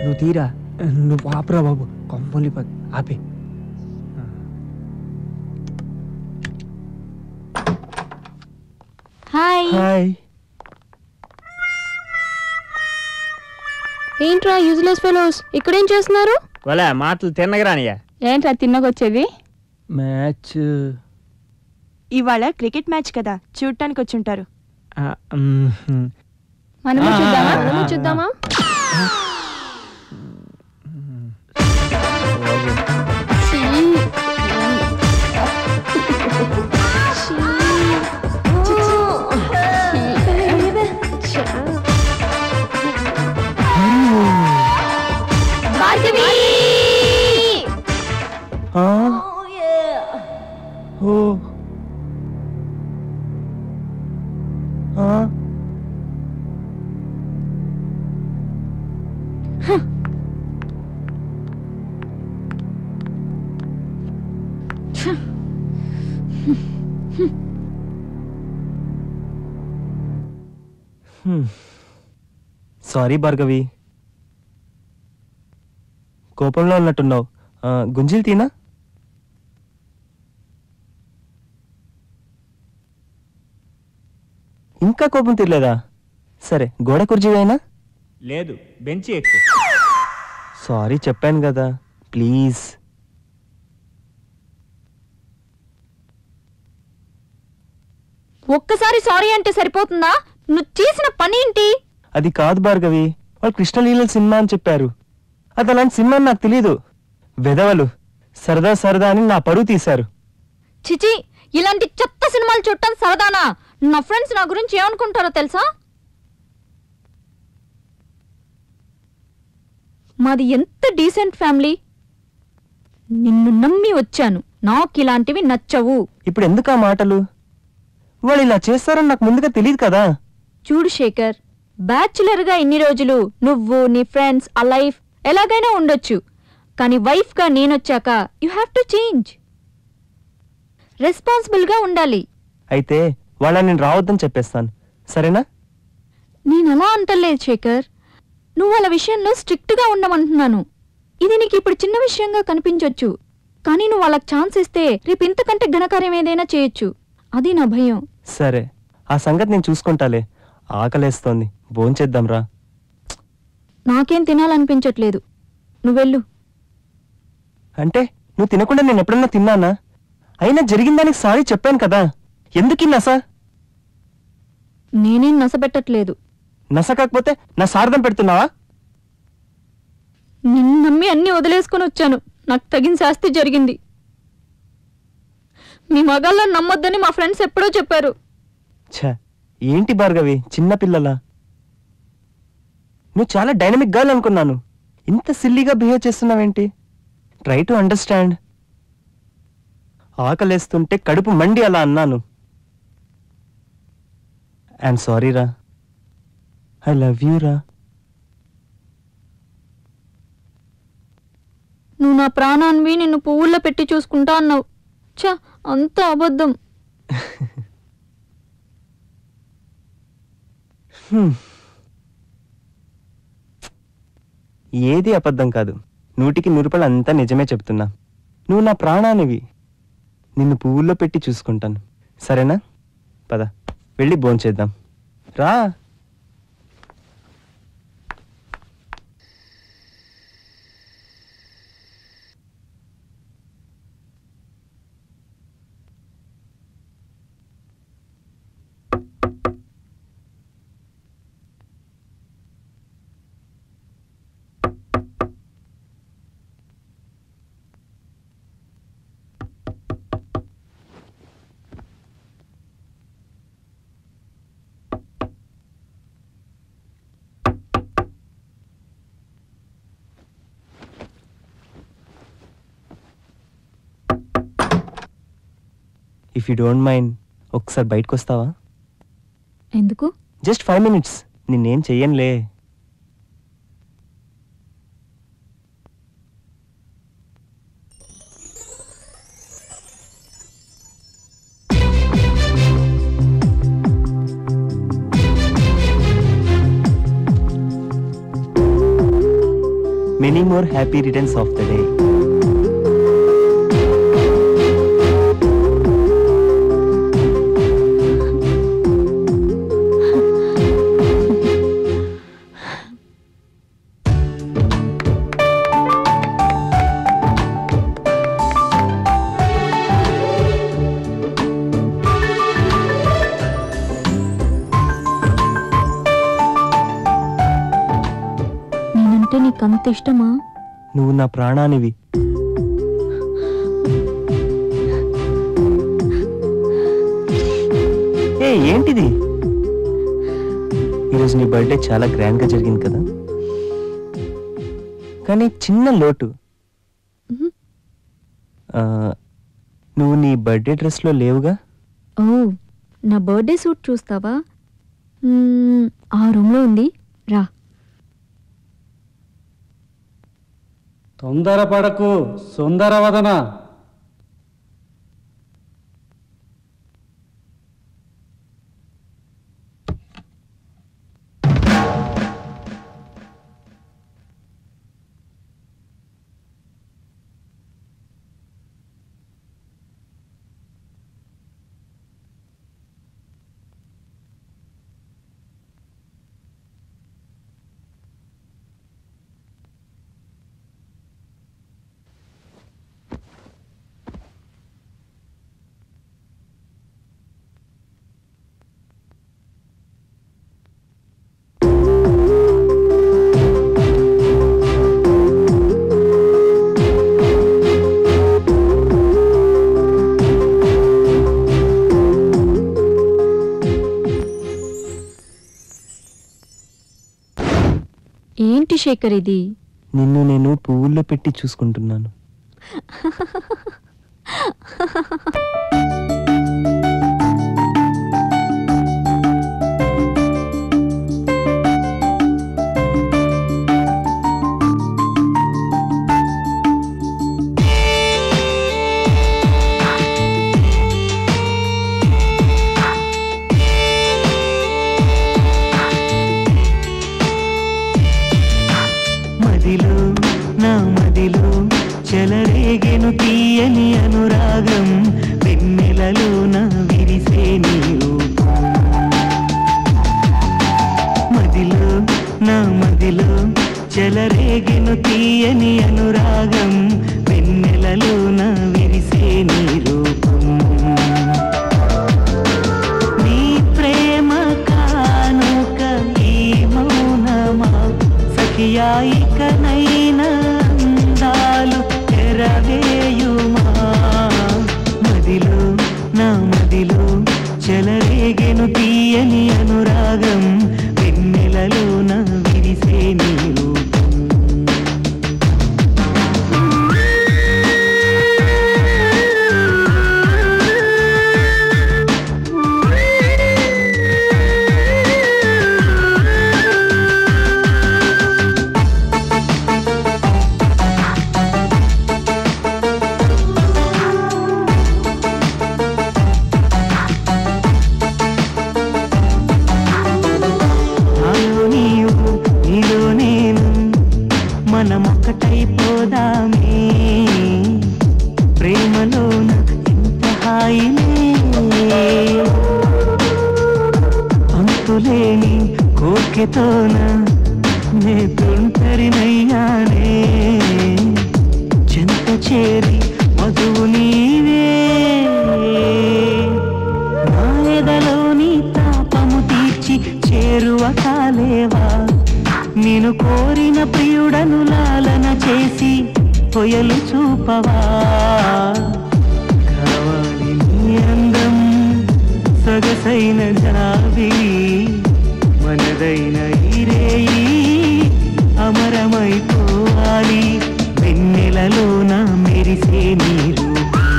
నువ్వు తీరా, నువ్వు ఆపరా బాబు, కొంపలి ఆపే. హాయ్. హాయ్. ఏంట్రా యూజ్లెస్ ఫెలోస్, ఇక్కడేం చేస్తున్నారు? వాళ్ళ మాటలు తిన్నగరానియా. ఏంట్రా తిన్నకొచ్చేది? మ్యాచ్ ఇవాళ క్రికెట్ మ్యాచ్ కదా, చూడటానికి వచ్చుంటారు. మనము చూద్దామా? మనము చూద్దామా? సారీ భార్గవి, కోపంలో ఉన్నట్టున్నావు. గుంజీలు తీనా? ఇంకా కోపం తీరలేదా? సరే, గోడ కుర్చీవైనా? లేదు, బెంచి ఎక్కువ. సారీ చెప్పాను కదా, ప్లీజ్. ఒక్కసారి సారీ అంటే సరిపోతుందా? నువ్వు చేసిన పని ఏంటి? అది కాదు భార్గవి, వాళ్ళు కృష్ణలీల సినిమా అని చెప్పారు. అది అలాంటి సినిమా నాకు తెలీదు. వెదవలు సరదా సరదా అని నా పరువు తీశారు. చిచి, ఇలాంటి చెత్త సినిమాలు చూడటం సరదానా? నా ఫ్రెండ్స్ నా గురించి ఏమనుకుంటారో తెలుసా? మాది ఎంత డీసెంట్ ఫ్యామిలీ. నిన్ను నమ్మి వచ్చాను, నాకు ఇలాంటివి నచ్చవు. ఇప్పుడు ఎందుకు ఆ మాటలు? వాళ్ళు ఇలా చేస్తారని నాకు ముందుగా తెలియదు కదా. చూడు శేఖర్, బ్యాచులర్ గా ఇన్ని రోజులు నువ్వు నీ ఫ్రెండ్స్ ఆ లైఫ్ ఎలాగైనా ఉండొచ్చు, కానీ వైఫ్ గా నేనొచ్చాక you have to change. Responsible గా ఉండాలి. అయితే వాళ్ళని నేను రావద్దని చెప్పేస్తాను, సరేనా? నేను అలా అంటలేదు శేఖర్, నువ్వు వాళ్ళ విషయంలో స్ట్రిక్ట్ గా ఉండమంటున్నాను. ఇది నీకు ఇప్పుడు చిన్న విషయంగా కనిపించొచ్చు, కానీ నువ్వు వాళ్ళకి ఛాన్స్ ఇస్తే రేపు ఇంతకంటే ఘనకార్యం ఏదైనా చేయొచ్చు. అది నా భయం. సరే, ఆ సంగతి నేను చూసుకుంటాలే. ఆకలేస్తోంది, భోంచేద్దాం రా. నాకేం తినాలనిపించట్లేదు, నువ్వెళ్ళు. అంటే నువ్వు తినకుండా నేను ఎప్పుడన్నా తిన్నానా? అయినా జరిగిందానికి సారీ చెప్పాను కదా, ఎందుకు నస? నేనేం నసపెట్టట్లేదు. నస కాకపోతే నా సార్థం పెడుతున్నావా? నిన్ను నమ్మి అన్ని వదిలేసుకొని వచ్చాను, నాకు తగిన శాస్తి జరిగింది. మీ మగాళ్ళని నమ్మొద్దని మా ఫ్రెండ్స్ ఎప్పుడో చెప్పారు. ఛ, ఏంటి భార్గవి చిన్నపిల్లలా? నువ్వు చాలా డైనమిక్ గర్ల్ అనుకున్నాను, ఇంత సిల్లీగా బిహేవ్ చేస్తున్నావేంటి? Try to understand. ఆకలేస్తుంటే కడుపు మండి అలా అన్నాను. ఐఎమ్ సారీ రా, ఐ లవ్ యూ రా. నువ్వు నా ప్రాణాన్వి, నిన్ను పువ్వుల్లో పెట్టి చూసుకుంటా అన్నావు. ఛ, అంత అబద్ధం. ఏది అబద్ధం కాదు, 100కి 100 అంతా నిజమే చెప్తున్నా. నువ్వు నా ప్రాణానివి, నిన్ను పువ్వుల్లో పెట్టి చూసుకుంటాను, సరేనా? పద, వెళ్ళి భోంచేద్దాం రా. ఇఫ్ యూ డోంట్ మైండ్ ఒకసారి బయటకు వస్తావా? ఎందుకు? Just 5 minutes. నిన్నేం చెయ్యనులే. Many more happy returns of the day. నేనంటే నీకంత ఇష్టమా? నువ్వు నా ప్రాణానివి. ఏంటిది? ఈరోజు నీ బర్త్డే చాలా గ్రాండ్ గా జరిగింది కదా, కానీ చిన్న లోటు. నువ్వు నీ బర్త్డే డ్రెస్ లో లేవుగా? ఓ, నా బర్త్డే సూట్ చూస్తావా? ఆ రూమ్లో ఉంది, రా. తొందరపడకు సుందరవదన. ఏంటి శేఖర్ ఇది? నిన్ను నేను పువ్వుల్లో పెట్టి చూసుకుంటున్నాను. మదిలో చెలరేగెను తీయని అనురాగం, వెన్నెలలో నా విరిసే నీవు. మదిలో చెలరేగెను తీయని అనురాగం, వెన్నెలలో నా విరిసే నీ రూపం. నీ ప్రేమ కానుక ఈ మౌనమా సఖియా, ఇకనైనా అందాలు తెరవేయుమా. మదిలో చెలరేగెను తీయని అనురాగం, వెన్నెలలో నా విరిసే నీ రూపం. మనమొక్కటైపోదామే, ప్రేమలోన ఇంత హాయిలే. అంతులేని కోర్కెతోన నే తొంటరినయ్యానే, చెంత చేరి మధువు నీవే. నా ఎదలోని తాపము తీర్చి చేరువ కాలేవా, నేను కోరిన ప్రియుడను లాలన చేసి పొయలు చూపవా. కావాలి నీ అందం సొగసైన జాబిలి, మనదైన ఈ రేయి అమరమైపోవాలి, వెన్నెలలో నా మెరిసే నీ రూపం.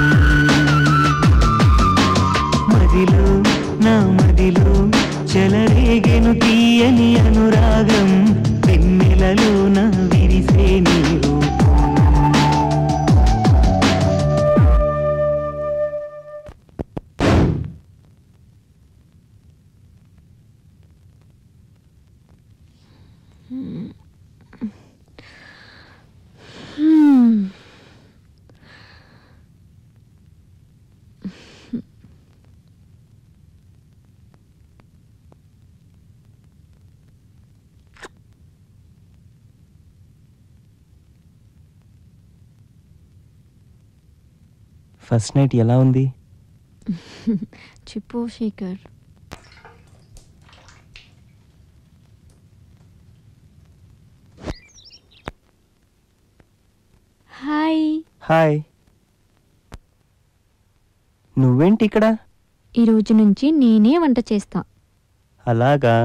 ఫస్ట్ నైట్ ఎలా ఉంది? చెప్పు శేఖర్. హాయ్. హాయ్. నువ్వేంటి ఇక్కడ? ఈ రోజు నుంచి నేనే వంట చేస్తా. అలాగా.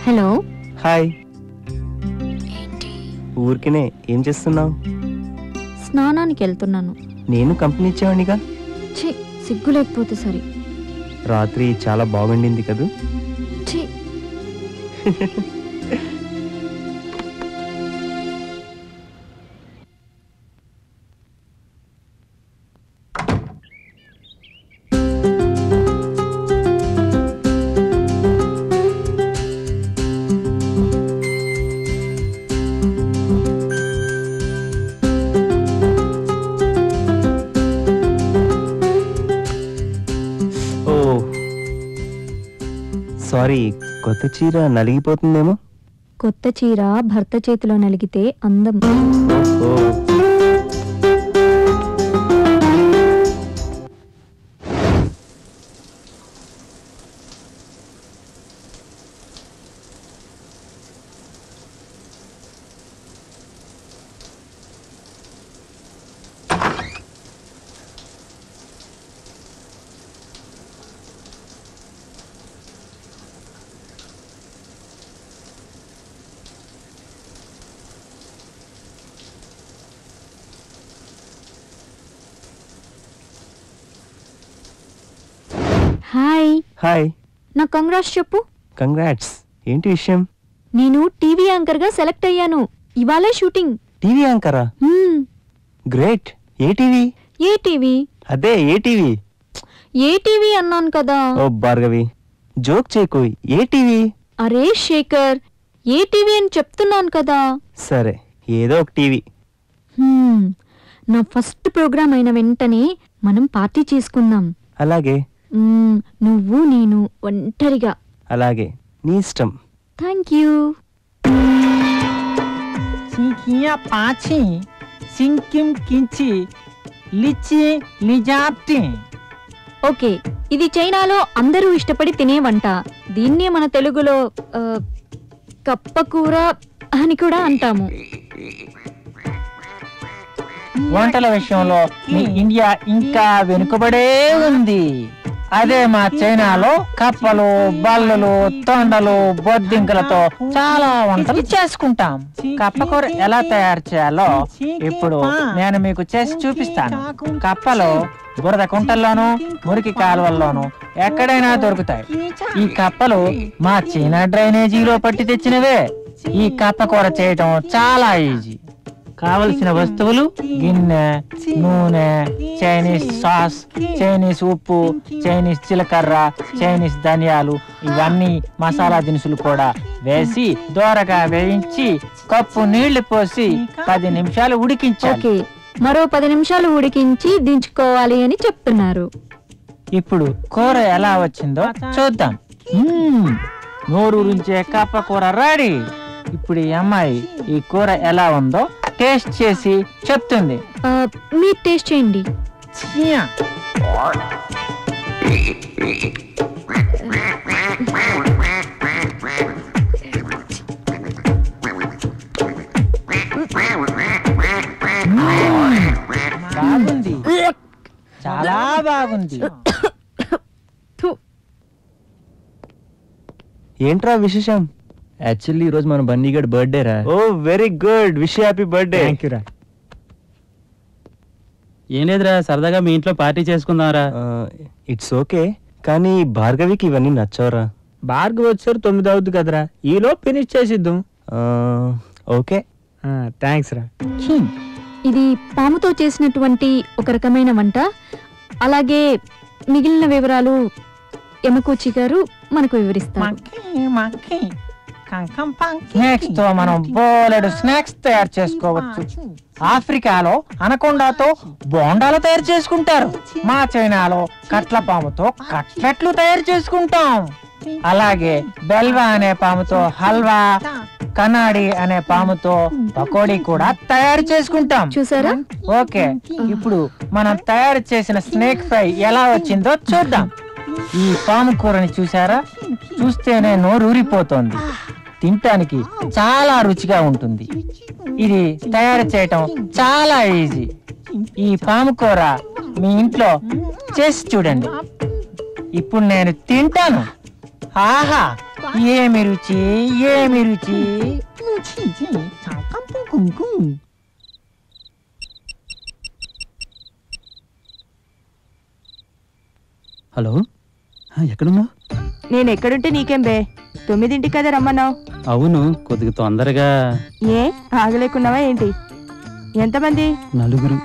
హలో. హాయ్. ఊరికినే. ఏం చేస్తున్నావు? స్నానానికి వెళ్తున్నాను. నేను కంపెనీ ఇచ్చేవాడినిగా. ఛీ, సిగ్గు లేకపోతే సరే. రాత్రి చాలా బాగుండింది కదూ? ఛీ. సారీ, కొత్త చీర నలిగిపోతుందేమో. కొత్త చీర భర్త చేతిలో నలిగితే అందం. హాయ్. హాయ్. నా కంగ్రాట్స్ చెప్పు. కంగ్రాట్స్. ఏంటి విషయం? నేను టీవీ యాంకర్ గా సెలెక్ట్ అయ్యాను. ఇవాళే షూటింగ్. టీవీ యాంకరా? గ్రేట్. ఏ టీవీ? ఏ టీవీ? అదే ఏ టీవీ? ఏ టీవీ అన్నాను కదా. ఓ భార్గవి, జోక్ చేయకు. ఏ టీవీ? అరే శేఖర్, ఏ టీవీ అని చెప్తున్నాను కదా. సరే, ఏదో ఒక టీవీ. నా ఫస్ట్ ప్రోగ్రామ్ అయిన వెంటనే మనం పార్టీ చేసుకుందాం. అలాగే. నువ్వు నేను ఒంటరిగా. అలాగే, నీ ఇష్టం. Thank you. సింకియా పాచి సింకిం కించి లిచి లిజాప్టి. ఓకే, ఇది చైనాలో అందరూ ఇష్టపడి తినే వంట. దీన్నే మన తెలుగులో కప్పకూర అని కూడా అంటాము. వంటల విషయంలో మీ ఇండియా ఇంకా వెనుకబడే ఉంది. అదే మా చైనాలో కప్పలు, బల్లలు, తొండలు, బొద్దింకలతో చాలా వంటలు చేసుకుంటాం. కప్పకూర ఎలా తయారు చేయాలో ఇప్పుడు నేను మీకు చేసి చూపిస్తాను. కప్పలు బురద కుంటల్లోనూ, మురికి కాలువల్లోనూ ఎక్కడైనా దొరుకుతాయి. ఈ కప్పలు మా చైనా డ్రైనేజీలో పట్టి తెచ్చినవే. ఈ కప్పకూర చేయటం చాలా ఈజీ. కావలసిన వస్తువులు: గిన్నె, నూనె, చైనీస్ సాస్, చైనీస్ ఉప్పు, చైనీస్ జీలకర్ర, చైనీస్ ధనియాలు, ఇవన్నీ మసాలా దినుసులు కూడా వేసి దోరగా వేయించి కప్పు నీళ్లు పోసి 10 నిమిషాలు ఉడికించాలి. మరో 10 నిమిషాలు ఉడికించి దించుకోవాలి అని చెప్తున్నారు. ఇప్పుడు కూర ఎలా వచ్చిందో చూద్దాం. నోరూరించే కప్పకూర రెడీ. ఇప్పుడు ఈ అమ్మాయి ఈ కూర ఎలా ఉందో టేస్ట్ చేసి చెప్తుంది. మీరు టేస్ట్ చేయండి. బాగుంది, చాలా బాగుంది. ఏంట్రా విశేషం? యాక్చువల్లీ ఈరోజు మన బన్నీగడ్ బర్త్డే రా. Oh very good, wish happy birthday. Thank you రా. ఏం లేదురా, సరదాగా మీ ఇంట్లో పార్టీ చేసుకుందాంరా. ఇట్స్ ఓకే, కానీ భార్గవికి ఇవన్నీ నచ్చవరా? భార్గవి వచ్చారు 9 అవుద్ది కదరా, ఈలో ఫినిష్ చేసిద్దాం. ఓకే, థ్యాంక్స్ రా. ఇది పాముతో చేసినటువంటి ఒక రకమైన వంట. అలాగే మిగిలిన వివరాలు యమకూచి గారు మనకు వివరిస్తారు. స్నేక్స్ తో మనం బోలెడు స్నాక్స్ తయారు చేసుకోవచ్చు. ఆఫ్రికాలో అనకొండాతో బోండాలు తయారు చేసుకుంటారు. మా చైనాలో కట్ల పాముతో కట్లెట్లు తయారు చేసుకుంటాం. అలాగే బెల్వా అనే పాముతో హల్వా, కనాడి అనే పాముతో పకోడీ కూడా తయారు చేసుకుంటాం. చూసారా? ఓకే, ఇప్పుడు మనం తయారు చేసిన స్నేక్ ఫ్రై ఎలా వచ్చిందో చూద్దాం. ఈ పాము కూరని చూసారా? చూస్తేనే నోరూరిపోతోంది. తినటానికి చాలా రుచిగా ఉంటుంది. ఇది తయారు చేయటం చాలా ఈజీ. ఈ పాము కూర మీ ఇంట్లో చేసి చూడండి. ఇప్పుడు నేను తింటాను. ఆహా, ఏమి రుచి, ఏమి రుచి. హలో, ఎక్కడున్నా? నేను ఎక్కడుంటే నీకేం బే, 9ంటికి కదా రమ్మన్నావు. అవును, కొద్దిగా తొందరగా. ఏ ఆగలేకున్నావా ఏంటి? ఎంతమంది? 4.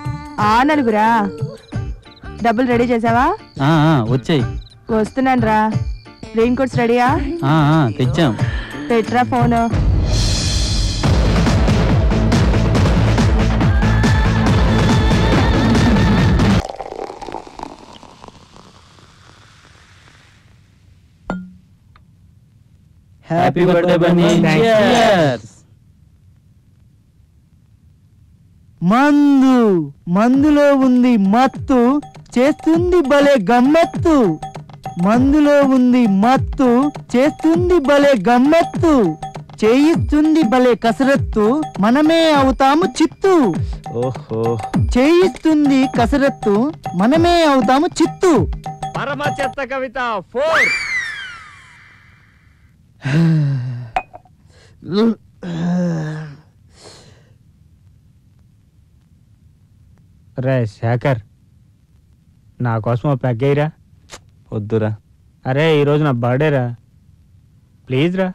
నలుగురా? డబ్బులు రెడీ చేసావా? వచ్చాయి. వస్తున్నాను రా. రెయిన్ కోట్స్ రెడీయా? తెచ్చాం. Petra phone. Happy birthday Bunny. మందులో ఉంది మత్తు, చేస్తుంది భలే గమ్మత్తు. మందులో ఉంది మత్తు, చేస్తుంది భలే గమ్మత్తు. చేయిస్తుంది భలే కసరత్తు, మనమే అవుతాము చిత్తు. ఓహో, చేయిస్తుంది కసరత్తు, మనమే అవుతాము చిత్తు. పరమ చెత్త కవిత 4. రే శేఖర్, నా కోసం పెగ్గయ్యరా. వద్దురా. అరే, ఈరోజు నా బర్త్డే రా, ప్లీజ్ రా.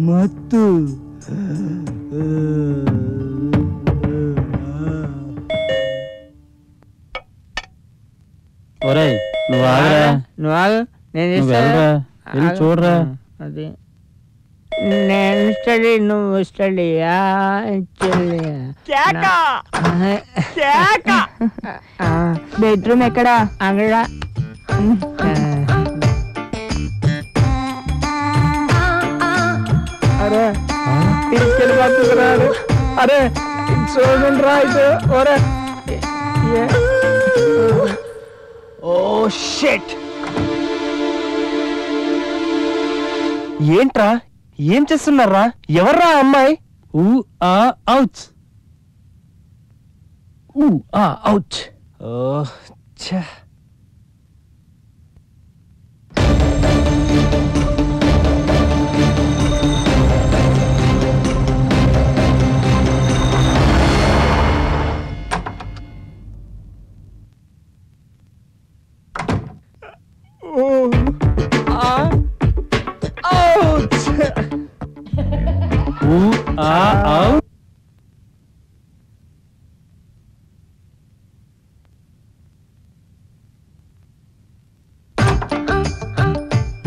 మత్తు. ఒరేయ్, నువ్వు ఆగరా. నువ్వు ఆగు, నేను వెళ్ళరా, వెళ్ళి చూడరా. అది నేను స్టడీ, నువ్వు స్టడీ. బెడ్రూమ్ ఎక్కడా? అక్కడ. అరే తీసుకెళ్ళి పట్టుకురాడు. అరే చూడండి రా అయితే. ఒరే ఓ షిట్. ఏంట్రా, ఏం చేస్తున్నారా? ఎవర్రా అమ్మాయి? అవుట్. అవుట్. ఓ ఛ.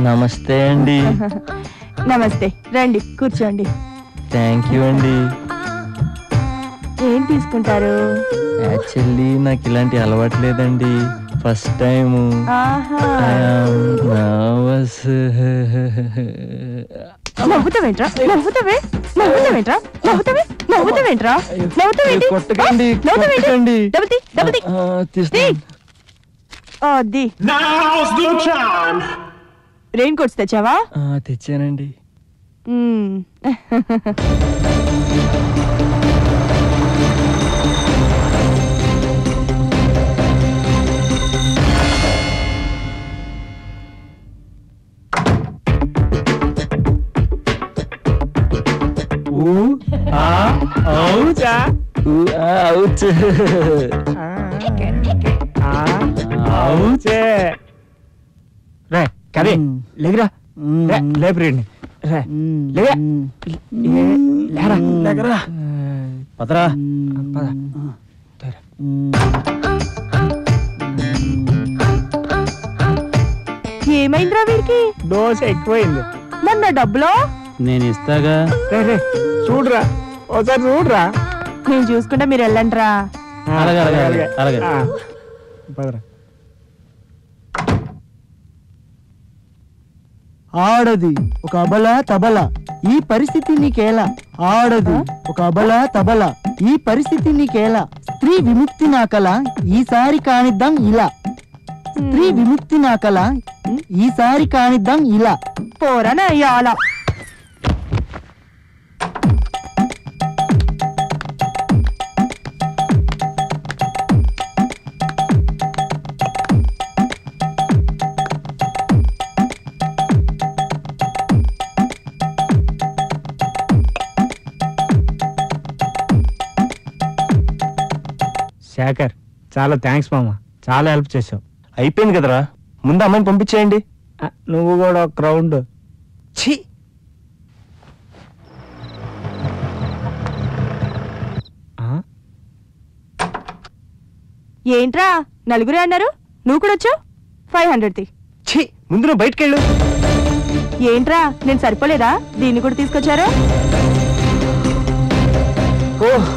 నమస్తే అండి. నమస్తే, రండి కూర్చోండి. థ్యాంక్ యూ అండి. ఏం తీసుకుంటారు? యాక్చువల్లీ నాకు ఇలాంటి అలవాటు లేదండి, ఫస్ట్ టైం. నవ్వుతావేంట్రా? నవ్వుతావే? నవ్వుతావేంట్రా? నవ్వుతావే? నవ్వుతావేంట్రా? నవ్వుతావేంటి? కొట్టకండి, నవ్వుతావేంటి? డబ్బుతి, డబ్బుతి. అది రెయిన్ కోట్స్ తెచ్చావా? తెచ్చానండి. రే కదే లేదురా లేపరేండి రే లేరా లేకరా పదరా పద ఏమైందిరా వీడికి? దోశ ఎక్కువైంది. మొన్న డబ్బులో నేను ఇస్తాగా. చూడరా ఒకసారి చూడరా. నేను చూసుకుంటే మీరు వెళ్ళండి రా. అలాగే పదరా. ఆడది ఒక అబల తబల ఈ పరిస్థితి నీకేలా. ఆడది ఒక అబల తబల ఈ పరిస్థితి నీకేలా. స్త్రీ విముక్తి నాకల ఈసారి కానిద్దాం ఇలా. స్త్రీ విముక్తి నాకల ఈసారి కానిద్దాం ఇలా. పోరనా అయ్యాల. శేఖర్ చాలా థ్యాంక్స్ మామ, చాలా హెల్ప్ చేసావు. అయిపోయింది కదరా, ముందు అమ్మాయిని పంపించేయండి. నువ్వు కూడా ఒక రౌండ్. ఛీ, ఏంట్రా నలుగురే అన్నారు, నువ్వు కూడా వచ్చావు. 500 ఛీ, ముందు నువ్వు బయటకెళ్ళు. ఏంట్రా నేను సరిపోలేదా, దీన్ని కూడా తీసుకొచ్చారు. ఓహ్,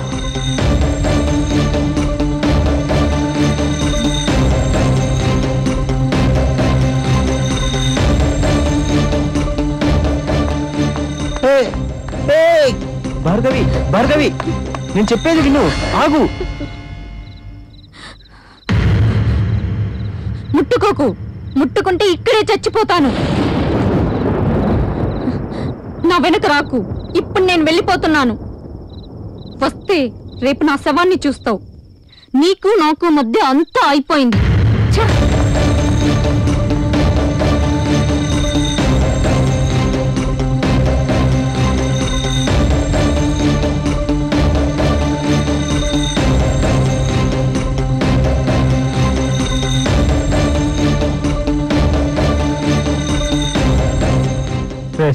భార్గవి భార్గవి, నేను చెప్పేది విను, ఆగు. ముట్టుకోకు, ముట్టుకుంటే ఇక్కడే చచ్చిపోతాను. నా వెనక రాకు, ఇప్పుడు నేను వెళ్ళిపోతున్నాను. వస్తే రేపు నా శవాన్ని చూస్తావు. నీకు నాకు మధ్య అంతా అయిపోయింది.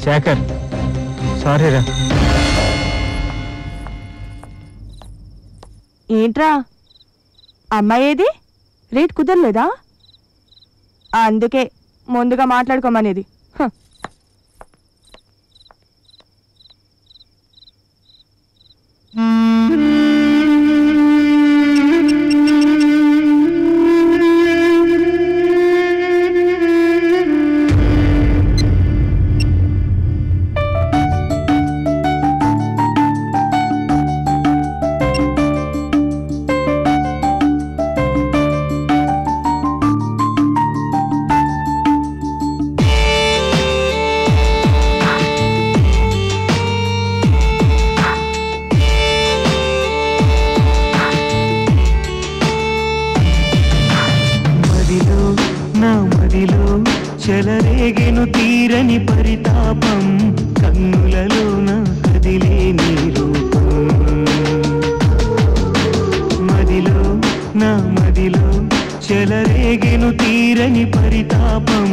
శేఖర్ సారీ రా. ఏంట్రా అమ్మాయి ఏది, రేట్ కుదరలేదా? అందుకే ముందుగా మాట్లాడుకోమనేది. చెలరేగెను తీరని పరితాపం, కన్నులలోన కదిలే నీ రూపం. మదిలో నా మదిలో చెలరేగెను తీరని పరితాపం,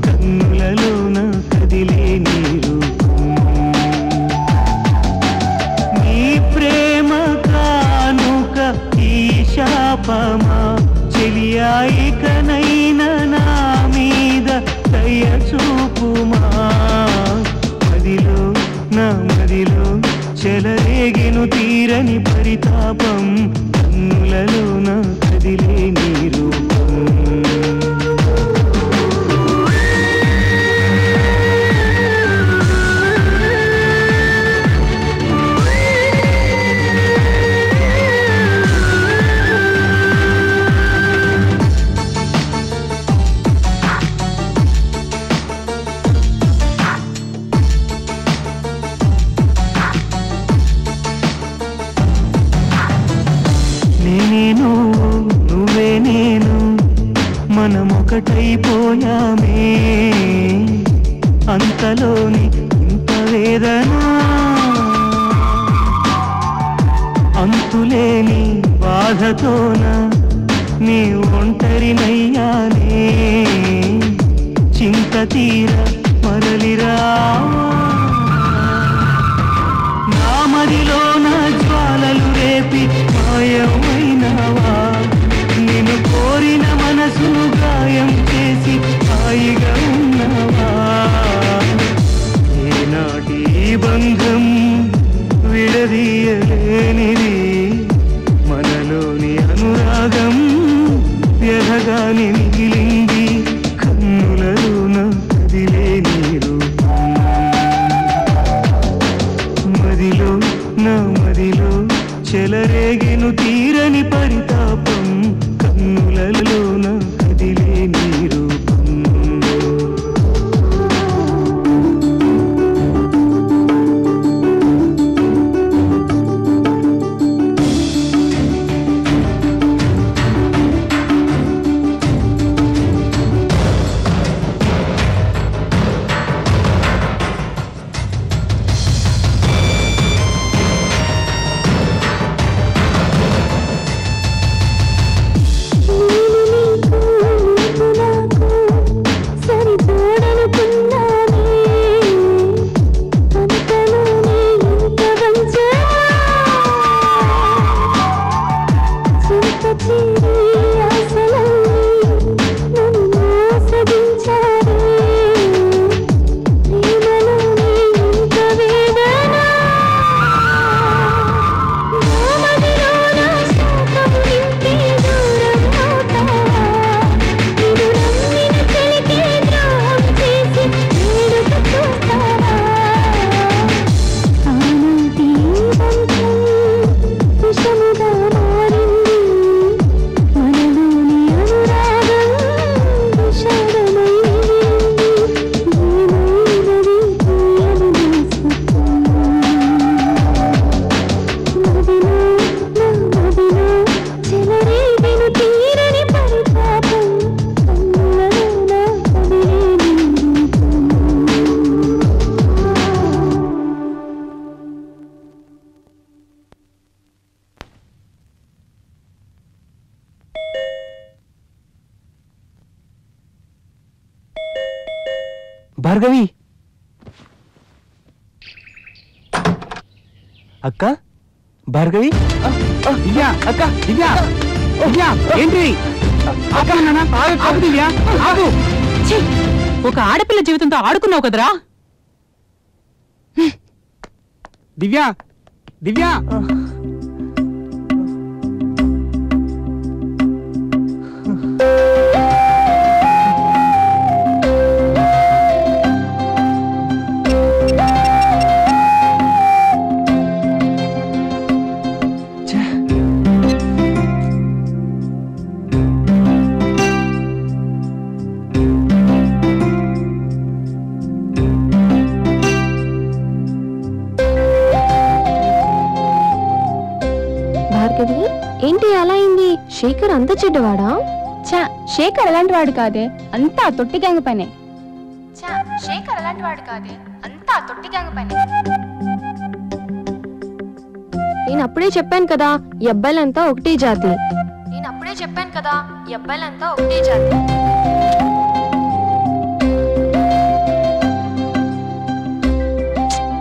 కన్నులలోన కదిలే నీ రూపం. నీ ప్రేమ కానుక ఈ శాపమా, చెలియాయికనైన నా మీద దయ చూపుమా. మదిలో నా మదిలో చెలరేగెను తీరని పరితాపం, కన్నులలోన కదిలే నీ రూపం. నేనేను నువ్వే నేను, మనమొకటైపోయామే. అంతలోని ఇంత వేదన, అంతు అంతులేని బాధతోన నీ ఒంటరినయ్యానే చింత తీర మరలిరా నా మదిలోన జ్వాలలు రేపి మాయమైనవా నిన్ను కోరిన మనసు గాయం చేసి హాయిగా ఉన్నవా ఏనాటి బంధం విడదీయలేనిది మనలోని అనురాగం వ్యధగాని మిగిలింది కన్నులలోన కదిలే నీరు మదిలో నా మదిలో చెలరేగెను తీరని పరితాపం కన్నులలోన కదిలే నీరు భార్గవి అక్క భార్గవి దివ్యా అక్క దివ్యా దివ్యా ఏంటి దివ్యా ఆగు ఒక ఆడపిల్ల జీవితంతో ఆడుకున్నావు కదరా దివ్యా దివ్యా ఏంటి అలా అయింది? శేఖర్ అంత చెడ్డవాడా? చా శేఖర్ అలాంటి వాడు కాదే, అంతా తొట్టి గ్యాంగ్ పనే. చా శేఖర్ అలాంటి వాడు కాదే, అంతా తొట్టి గ్యాంగ్ పనే. నేను అప్పుడే చెప్పాను కదా ఈ అబ్బాయిలంతా ఒకటే జాతి. నేను అప్పుడే చెప్పాను కదా ఈ అబ్బాయిలంతా ఒకటే జాతి.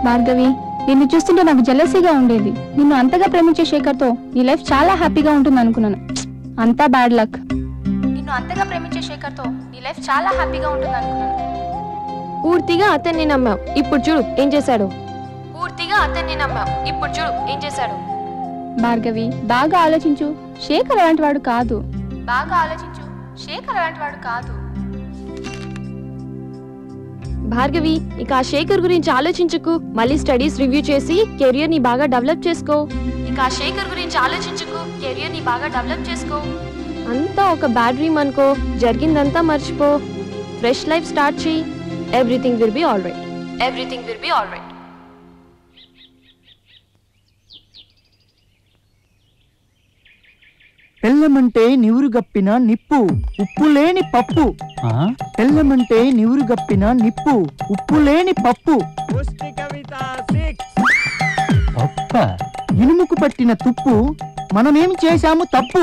భార్గవి, నిన్ను చూస్తుంటే నాకు జెలసీగా ఉండేది. నిన్ను అంతగా ప్రేమించే శేఖర్తో నీ లైఫ్ చాలా హ్యాపీగా ఉంటుంది అనుకున్నాను. అంతా బ్యాడ్ లక్. నిన్ను అంతగా ప్రేమించే శేఖర్తో నీ లైఫ్ చాలా హ్యాపీగా ఉంటుంది అనుకున్నాను. పూర్తిగా అతన్ని నమ్మావు, ఇప్పుడు చూడు ఏం చేశాడు. పూర్తిగా అతన్ని నమ్మావు, ఇప్పుడు చూడు ఏం చేశాడు. భార్గవి, బాగా ఆలోచించు. శేఖర్ అలాంటి వాడు కాదు. బాగా ఆలోచించు. శేఖర్ అలాంటి వాడు కాదు. భార్గవి, ఇక ఆ శేఖర్ గురించి ఆలోచించకు. మళ్ళీ స్టడీస్ రివ్యూ చేసి కెరియర్ ని బాగా డెవలప్ చేసుకో. ఇక ఆ శేఖర్ గురించి ఆలోచించకు, కెరియర్ ని బాగా డెవలప్ చేసుకో. అంతా ఒక బ్యాడ్ డ్రీమ్ అనుకో, జరిగిందంతా మర్చిపో. ఫ్రెష్ లైఫ్ స్టార్ట్ చేయి. Everything will be all right. Everything will be all right. పెళ్ళమంటే నివురు గప్పిన నిప్పు, ఉప్పు లేని పప్పు. పెళ్ళమంటే నివురు గప్పిన నిప్పు, ఉప్పు లేని పప్పు. పప్ప ఇనుముకు పట్టిన తుప్పు మనమేమి చేశాము తప్పు.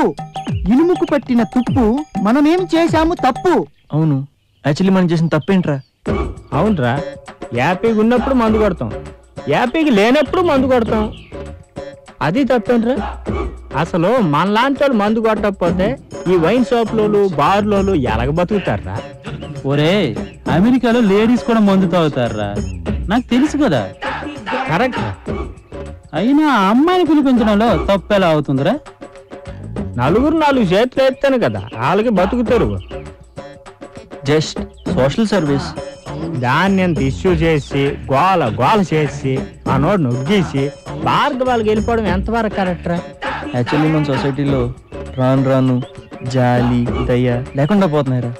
ఇనుముకు పట్టిన తుప్పు మనమేమి చేశాము తప్పు. అవును, యాక్చువల్లీ మనం చేసిన తప్పేంట్రా? అవునరా, యాపీకి ఉన్నప్పుడు మందు కొడతాం, యాపీకి లేనప్పుడు మందు కొడతాం. అది తప్పేంట్రా? అసలు మనలాంటి వాళ్ళు మందు కొట్టకపోతే ఈ వైన్ షాప్లోలు బార్లోలు ఎలాగ బతుకుతారా? ఒరే, అమెరికాలో లేడీస్ కూడా మందు తాగుతారా? నాకు తెలుసు కదా. కరెక్ట్. అయినా అమ్మాయిని పిలిపించడంలో తప్పు ఎలా అవుతుందిరా? నలుగురు 4 చేతులు ఎత్తాను కదా, వాళ్ళకి బతుకుతారు. Just social service. దాన్ని ఎంత ఇష్యూ చేసి గోల గోల చేసి మనోడు నొగ్గేసి వాళ్ళకి వెళ్ళిపోవడం ఎంతవరకు కరెక్టరా? యాక్చువల్లీ మన సొసైటీలో రాను రాను జాలి దయ లేకుండా పోతున్నాయిరా.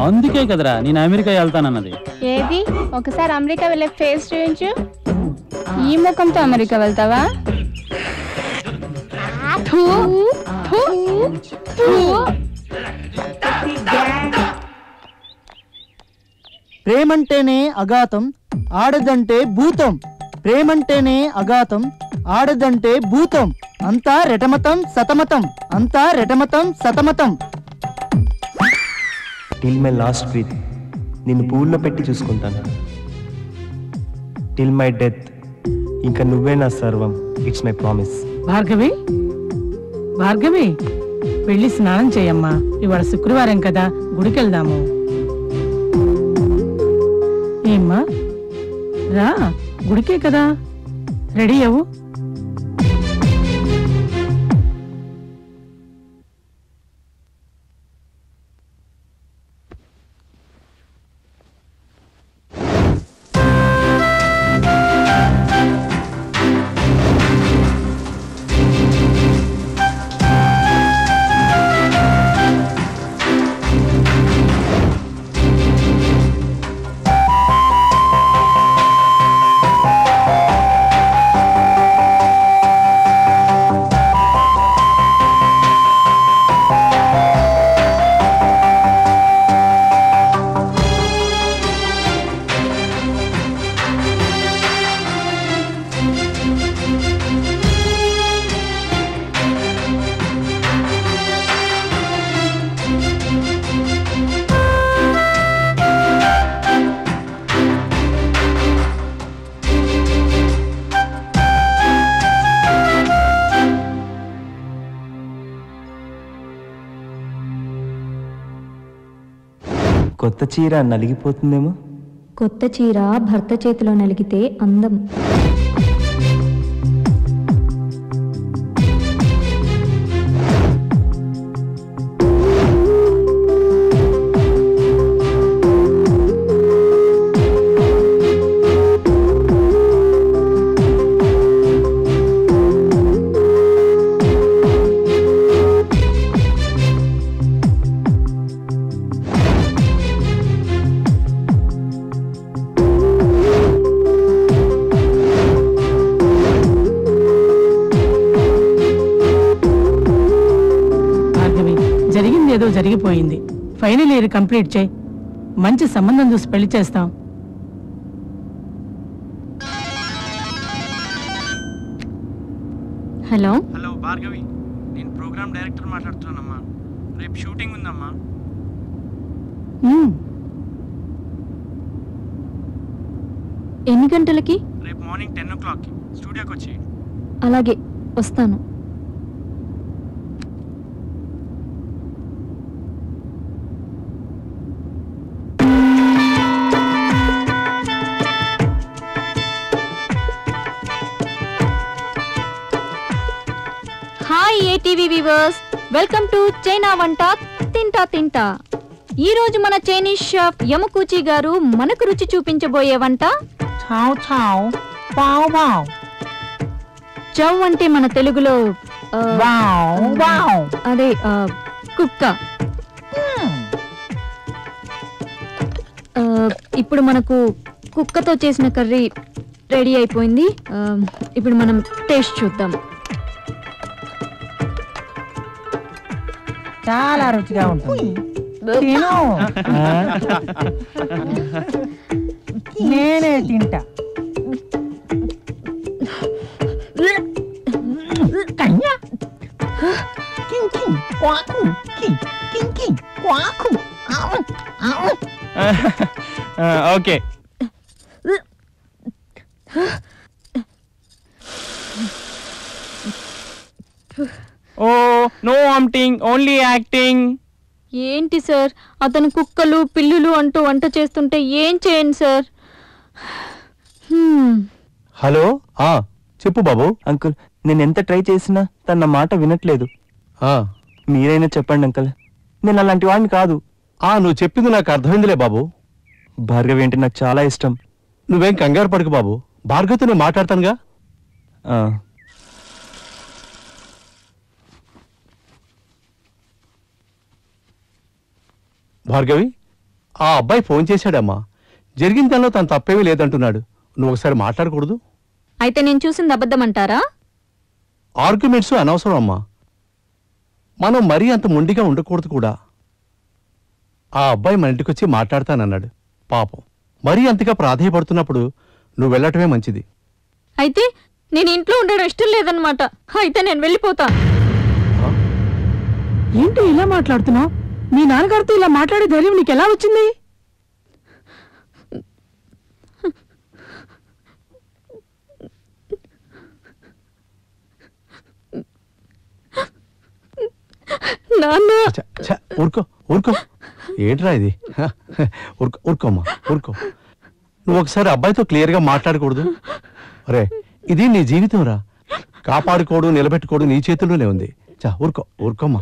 అందుకే కదరా నేను అమెరికా వెళ్తానన్నది. ఏది ఒకసారి అమెరికా వెళ్ళే ఫేస్ చూపించు. ఈ ముఖంతో అమెరికా వెళ్తావా? ప్రేమంటేనే అఘాతం, ఆడదంటే భూతం. ప్రేమంటేనే అఘాతం, ఆడదంటే భూతం. అంతా రెటమతం సతమతం, అంతా రెటమతం సతమతం. టిల్ మై లాస్ట్ బ్రీత్ నిన్ను పూల్లో పెట్టి చూసుకుంటాను. టిల్ మై డెత్ ఇంకా నువ్వే నా సర్వం. It's my promise. Bhargavi, Bhargavi, వెళ్ళి స్నానం చేయమ్మా. ఇవాళ శుక్రవారం కదా, గుడికి వెళ్దాము. ఏమ్మా, రా, గుడికే కదా, రెడీ అవ్వు. కొత్త చీర నలిగిపోతుందేమో. కొత్త చీర భర్త చేతిలో నలిగితే అందం. ఏదో జరిగిపోయింది. ఫైనల్ ఇయర్ కంప్లీట్ చేయి, మంచి సంబంధం చూసి పెళ్లి చేస్తాం. హలో హలో భార్గవి, నేను ప్రోగ్రామ్ డైరెక్టర్ మాట్లాడుతున్నానమ్మా. రేపు షూటింగ్ ఉందమ్మా. ఎన్ని గంటలకి? రేపు మార్నింగ్ 10 o'clock స్టూడియోకి వచ్చి. అలాగే, వస్తాను. Hi ATV viewers, welcome to China వంట తింటా తింటా. ఈ రోజు మన చైనీస్ షెఫ్ యమకూచి గారు మనకు రుచి చూపించబోయే వంట చౌ అంటే మన తెలుగులో అదే కుక్క. ఇప్పుడు మనకు కుక్కతో చేసిన కర్రీ రెడీ అయిపోయింది. ఇప్పుడు మనం టేస్ట్ చూద్దాం. చాలా రుచిగా ఉంటుంది. నేనే తింటా. Okay. Oh no vomiting, only acting. ఏంటి సార్, అతను కుక్కలు పిల్లులు అంటూ వంట చేస్తుంటే ఏం చేయండి సార్? హలో, చెప్పు బాబు. అంకుల్, నేను ఎంత ట్రై చేసినా తన మాట వినట్లేదు. మీరైనా చెప్పండి అంకుల్, నేను అలాంటి వాడిని కాదు. నువ్వు చెప్పింది నాకు అర్థమైందిలే బాబు. భార్గవి అంటే నాకు చాలా ఇష్టం. నువ్వేం కంగారు పడకు బాబు, భార్గవితో నేను మాట్లాడతానుగా. భార్గవి, ఆ అబ్బాయి ఫోన్ చేశాడమ్మా. జరిగిన దానిలో తను తప్పేమీ లేదంటున్నాడు. నువ్వు ఒకసారి మాట్లాడకూడదు? అయితే నేను చూసింది అబద్ధం అంటారా? ఆర్గ్యుమెంట్స్ అనవసరం అమ్మా. మనం మరీ అంత మొండిగా ఉండకూడదు కూడా. ఆ అబ్బాయి మన ఇంటికి వచ్చి మాట్లాడతానన్నాడు. పాపం, మరీ అంతగా ప్రాధేయపడుతున్నప్పుడు నువ్వు వెళ్ళటమే మంచిది. అయితే నేను ఇంట్లో ఉండడం ఇష్టం లేదన్నమాట. అయితే నేను వెళ్ళిపోతా. ఏంటి ఇలా మాట్లాడుతున్నావు? మీ నాన్నగారితో ఇలా మాట్లాడే ధైర్యం నీకు ఎలా వచ్చింది? ఊరుకో ఊరుకో, ఏంట్రా ఇది? ఊరుకోమ్మా ఊరుకో. నువ్వు ఒకసారి అబ్బాయితో క్లియర్గా మాట్లాడకూడదు? రే, ఇది నీ జీవితం రా. కాపాడుకోవడం నిలబెట్టుకోవడం నీ చేతుల్లోనే ఉంది. ఊరుకో ఊరుకోమ్మా,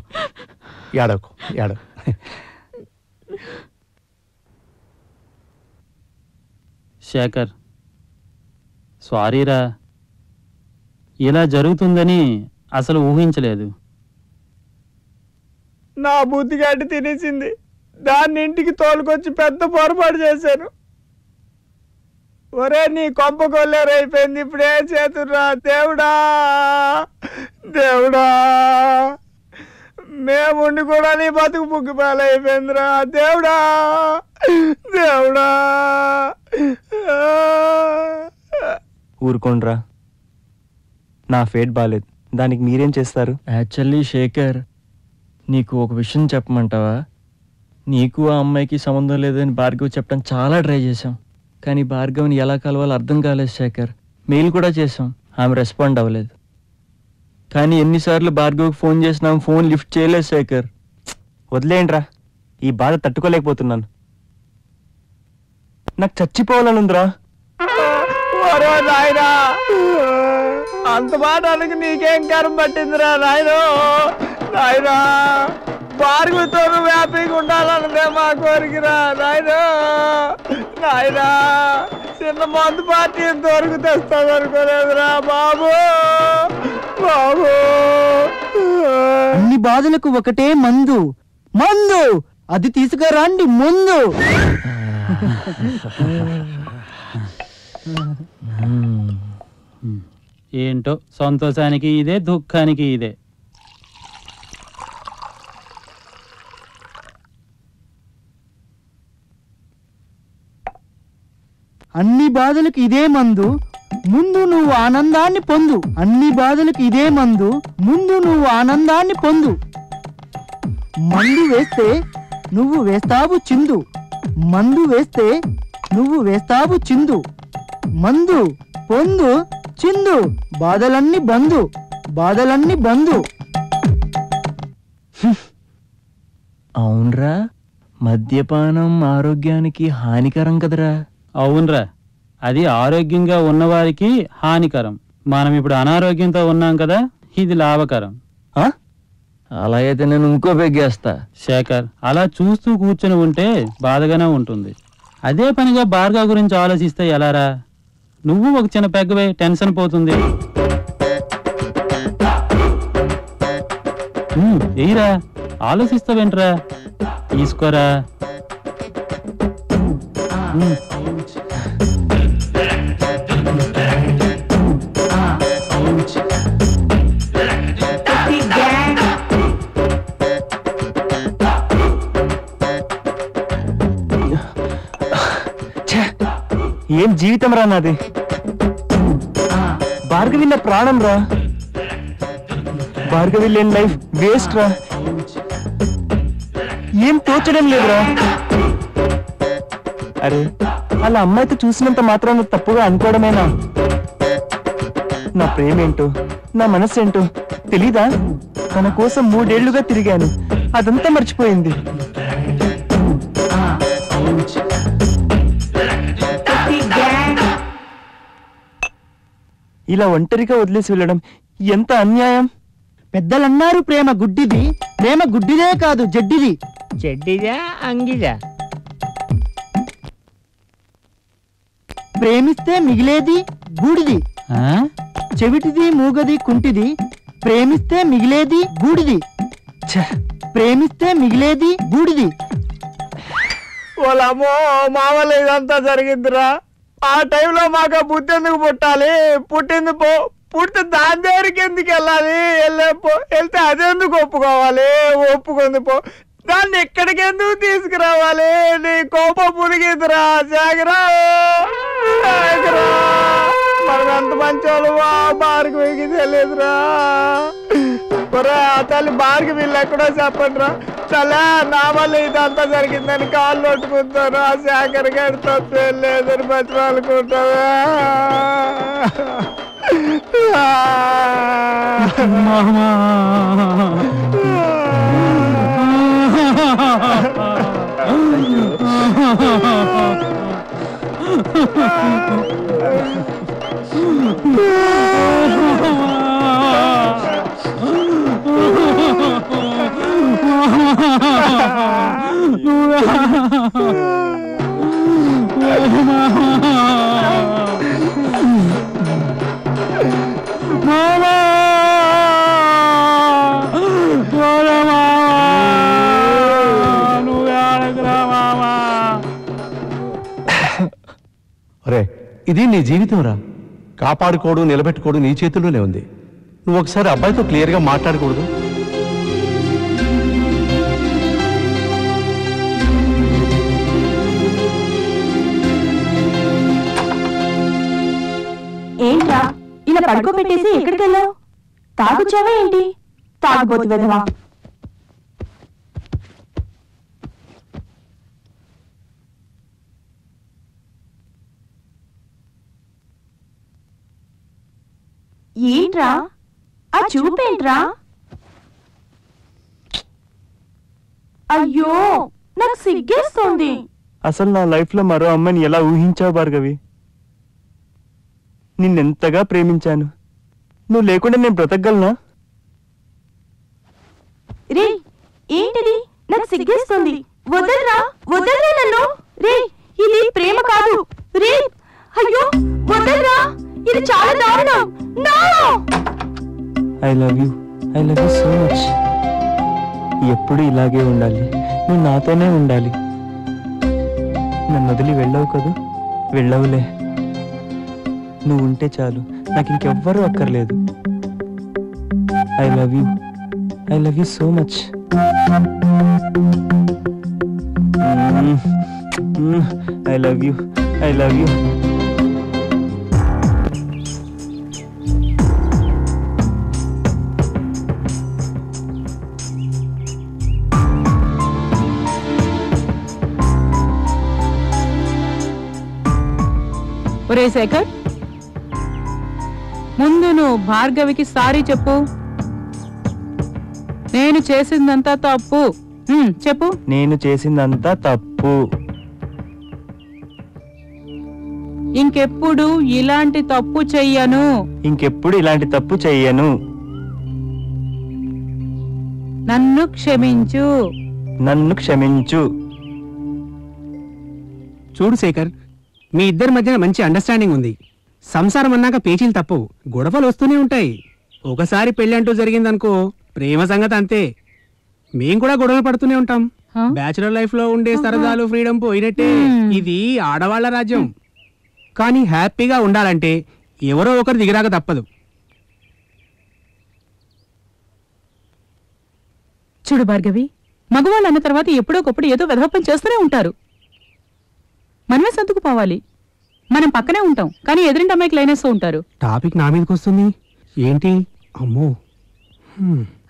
ఏడవకు ఏడవ. శేఖర్, సారీరా, ఇలా జరుగుతుందని అసలు ఊహించలేదు. నా బుద్ధి గడ్డి తినేసింది. దాన్ని ఇంటికి తోలుకొచ్చి పెద్ద పొరపాటు చేశాను. ఒరే, నీ కొంప కొల్లేరైపోయింది. ఇప్పుడే చేతుర్రా దేవుడా, దేవుడా. మేముండి కూడా నీ బతుకు బుగ్గిపాలైపోయిందిరా దేవుడా, దేవుడా. ఊరుకోండ్రా, నా ఫేట్ బాలేదు. దానికి మీరేం చేస్తారు? యాక్చువల్లీ శేఖర్, నీకు ఒక విషయం చెప్పమంటావా? నీకు ఆ అమ్మాయికి సంబంధం లేదని భార్గవ్ చెప్పడం చాలా ట్రై చేశాం, కానీ భార్గవ్ని ఎలా కలవాలో అర్థం కాలేదు శేఖర్. మెయిల్ కూడా చేసాం, ఆమె రెస్పాండ్ అవ్వలేదు. కానీ ఎన్నిసార్లు భార్గవ్కి ఫోన్ చేసినాం, ఫోన్ లిఫ్ట్ చేయలేదు శేఖర్. వదిలేయండిరా, ఈ బాధ తట్టుకోలేకపోతున్నాను. నాకు చచ్చిపోవాలనుందిరా. నాయనా, అంత మాటకి నీకేం కరం పట్టిందిరా నాయనో. నాయనా, భార్గవితో హ్యాపీగా ఉండాలన్నదే మా కోరికరా నాయనా. నాయనా, చిన్న మందు పార్టీ ఇంతవరకు తెస్తాను అనుకోలేదురా బాబు. బాబు, అన్ని బాధలకు ఒకటే మందు. మందు అది తీసుకురండి ముందు. ఏంటో, సంతోషానికి ఇదే, దుఃఖానికి ఇదే. అన్ని బాధలకు ఇదే మందు, ముందు నువ్వు ఆనందాన్ని పొందు. అన్ని బాధలకు ఇదే మందు, ముందు నువ్వు ఆనందాన్ని పొందు. మందు వేస్తే నువ్వు వేస్తావు చిందు. మందు వేస్తే నువ్వు వేస్తావు చిందు. మందు పొందు చిందు, బాధలన్నీ బందు, బాధలన్నీ బందు. అవునరా, మద్యపానం ఆరోగ్యానికి హానికరం కదరా. అవునరా, అది ఆరోగ్యంగా ఉన్నవారికి హానికరం. మనం ఇప్పుడు అనారోగ్యంతో ఉన్నాం కదా, ఇది లాభకరం. అలా అయితే నేను ఇంకో పెగ్గేస్తా. శేఖర్, అలా చూస్తూ కూర్చొని ఉంటే బాధగానే ఉంటుంది. అదే పనిగా భార్గవ్ గురించి ఆలోచిస్తే ఎలారా? నువ్వు ఒక చిన్న పెగ్గవే, టెన్షన్ పోతుంది. ఏరా, ఆలోచిస్తావేంట్రా? తీసుకోరా. ఏం జీవితం రా నాది. భార్గవి నా ప్రాణం రా. భార్గవి లేని లైఫ్ వేస్ట్ రా. ఏం తోచడం లేదురా. అరే అలా అమ్మాయితో చూసినంత మాత్రాన తప్పుగా అనుకోవడమేనా? నా ప్రేమేంటో నా మనస్సేంటో తెలీదా? తన కోసం 3 ఏళ్లుగా తిరిగాను, అదంతా మర్చిపోయింది. ఇలా ఒంటరిగా వదిలేసి వెళ్ళడం ఎంత అన్యాయం. పెద్దలన్నారు ప్రేమ గుడ్డిది, ప్రేమ గుడ్డిదే కాదు జడ్డిది. చెడ్డిదా అంగిదా? ప్రేమిస్తే మిగిలేది గూడిది, చెవిటిది మూగది కుంటిది. ప్రేమిస్తే మిగిలేది గూడిది, ప్రేమిస్తే మిగిలేది గూడిది. వాళ్ళమ్మో మామూలు ఇదంతా జరిగిందిరా. ఆ టైంలో మాకు బుద్ధి ఎందుకు పుట్టాలి? పుట్టింది పో, పుడితే దాని దగ్గరికి ఎందుకు వెళ్ళాలి? వెళ్తే అదెందుకు ఒప్పుకోవాలి? ఒప్పుకుంది పో, దాన్ని ఎక్కడికి ఎందుకు తీసుకురావాలి? నీ కోపం పురిగిందిరా జాగరా. మనం ఎంత మంచోళ్ళు భార్గవికి తెలియదురా. ఆ తల్లి భార్గవి వీళ్ళు ఎక్కడో చెప్పండి రా. చాలా నా వల్ల ఇదంతా జరిగిందని కాళ్ళు కొట్టుకుంటాను. ఆ శేఖర్ గారి తప్పే లేదని బతిమాలుకుంటావా? అరే ఇది నీ జీవితం రా. కాపాడుకోవడం నిలబెట్టుకోవడం నీ చేతుల్లోనే ఉంది. నువ్వు ఒకసారి అబ్బాయితో క్లియర్గా మాట్లాడకూడదు? ఏంట్రా ఇలా పడుకోబెట్టేసి ఎక్కడికి వెళ్ళావు? తాగొచ్చావా ఏంటి? తాగబోతు వెధవా. ఏంట్రా ఆ చూపేంట్రా? అయ్యో నాకు సిగ్గేస్తోంది. అసలు నా లైఫ్ లో మరో అమ్మాయిని ఎలా ఊహించావు భార్గవి? నిన్నెంతగా ప్రేమించాను. నువ్వు లేకుండా నేను బ్రతకగలనా? రే ఏంటిది? నాకు సిగ్గేస్తుంది. వదలరా వదలరా నన్ను. రే ఇది ప్రేమ కాదు రే. అయ్యో వదలరా, ఇది చాలా దారుణం. No! I love you so much. ఎప్పుడు ఇలాగే ఉండాలి, నువ్వు నాతోనే ఉండాలి. నన్ను వదిలి వెళ్ళవు కదూ? వెళ్ళవులే. నువ్వు ఉంటే చాలు, నాకు ఇంకెవ్వరూ అక్కర్లేదు. I love you so much. I love you. ఒరే శేఖర్, ముందు నువ్వు భార్గవికి సారీ చెప్పు. నేను చేసిందంతా తప్పు చెప్పు. నేను చేసిందంతా తప్పు. ఇంకెప్పుడు ఇలాంటి తప్పు చెయ్యను. నన్ను క్షమించు. చూడు శేఖర్, మీ ఇద్దరి మధ్యన మంచి అండర్స్టాండింగ్ ఉంది. సంసారం అన్నాక పేచీలు తప్పవు, గొడవలు వస్తూనే ఉంటాయి. ఒకసారి పెళ్లి అంటూ జరిగిందనుకో, ప్రేమ సంగతి అంతే. మేం కూడా గొడవలు పడుతూనే ఉంటాం. బ్యాచులర్ లైఫ్ లో ఉండే సరదాలు ఫ్రీడమ్ పోయినట్టే. ఇది ఆడవాళ్ల రాజ్యం. కానీ హ్యాపీగా ఉండాలంటే ఎవరో ఒకరు దిగిరాక తప్పదు. చూడు భార్గవి, మగవాళ్ళు అన్న తర్వాత ఎప్పుడోకప్పుడు ఏదో వెధవపం చేస్తూనే ఉంటారు. మనమే సర్దుకుపోవాలి. మనం పక్కనే ఉంటాం, కానీ ఎదురింటి అమ్మాయికి లైనేస్తూ ఉంటారు. టాపిక్ నా మీదకి వస్తుంది ఏంటి? అమ్మో,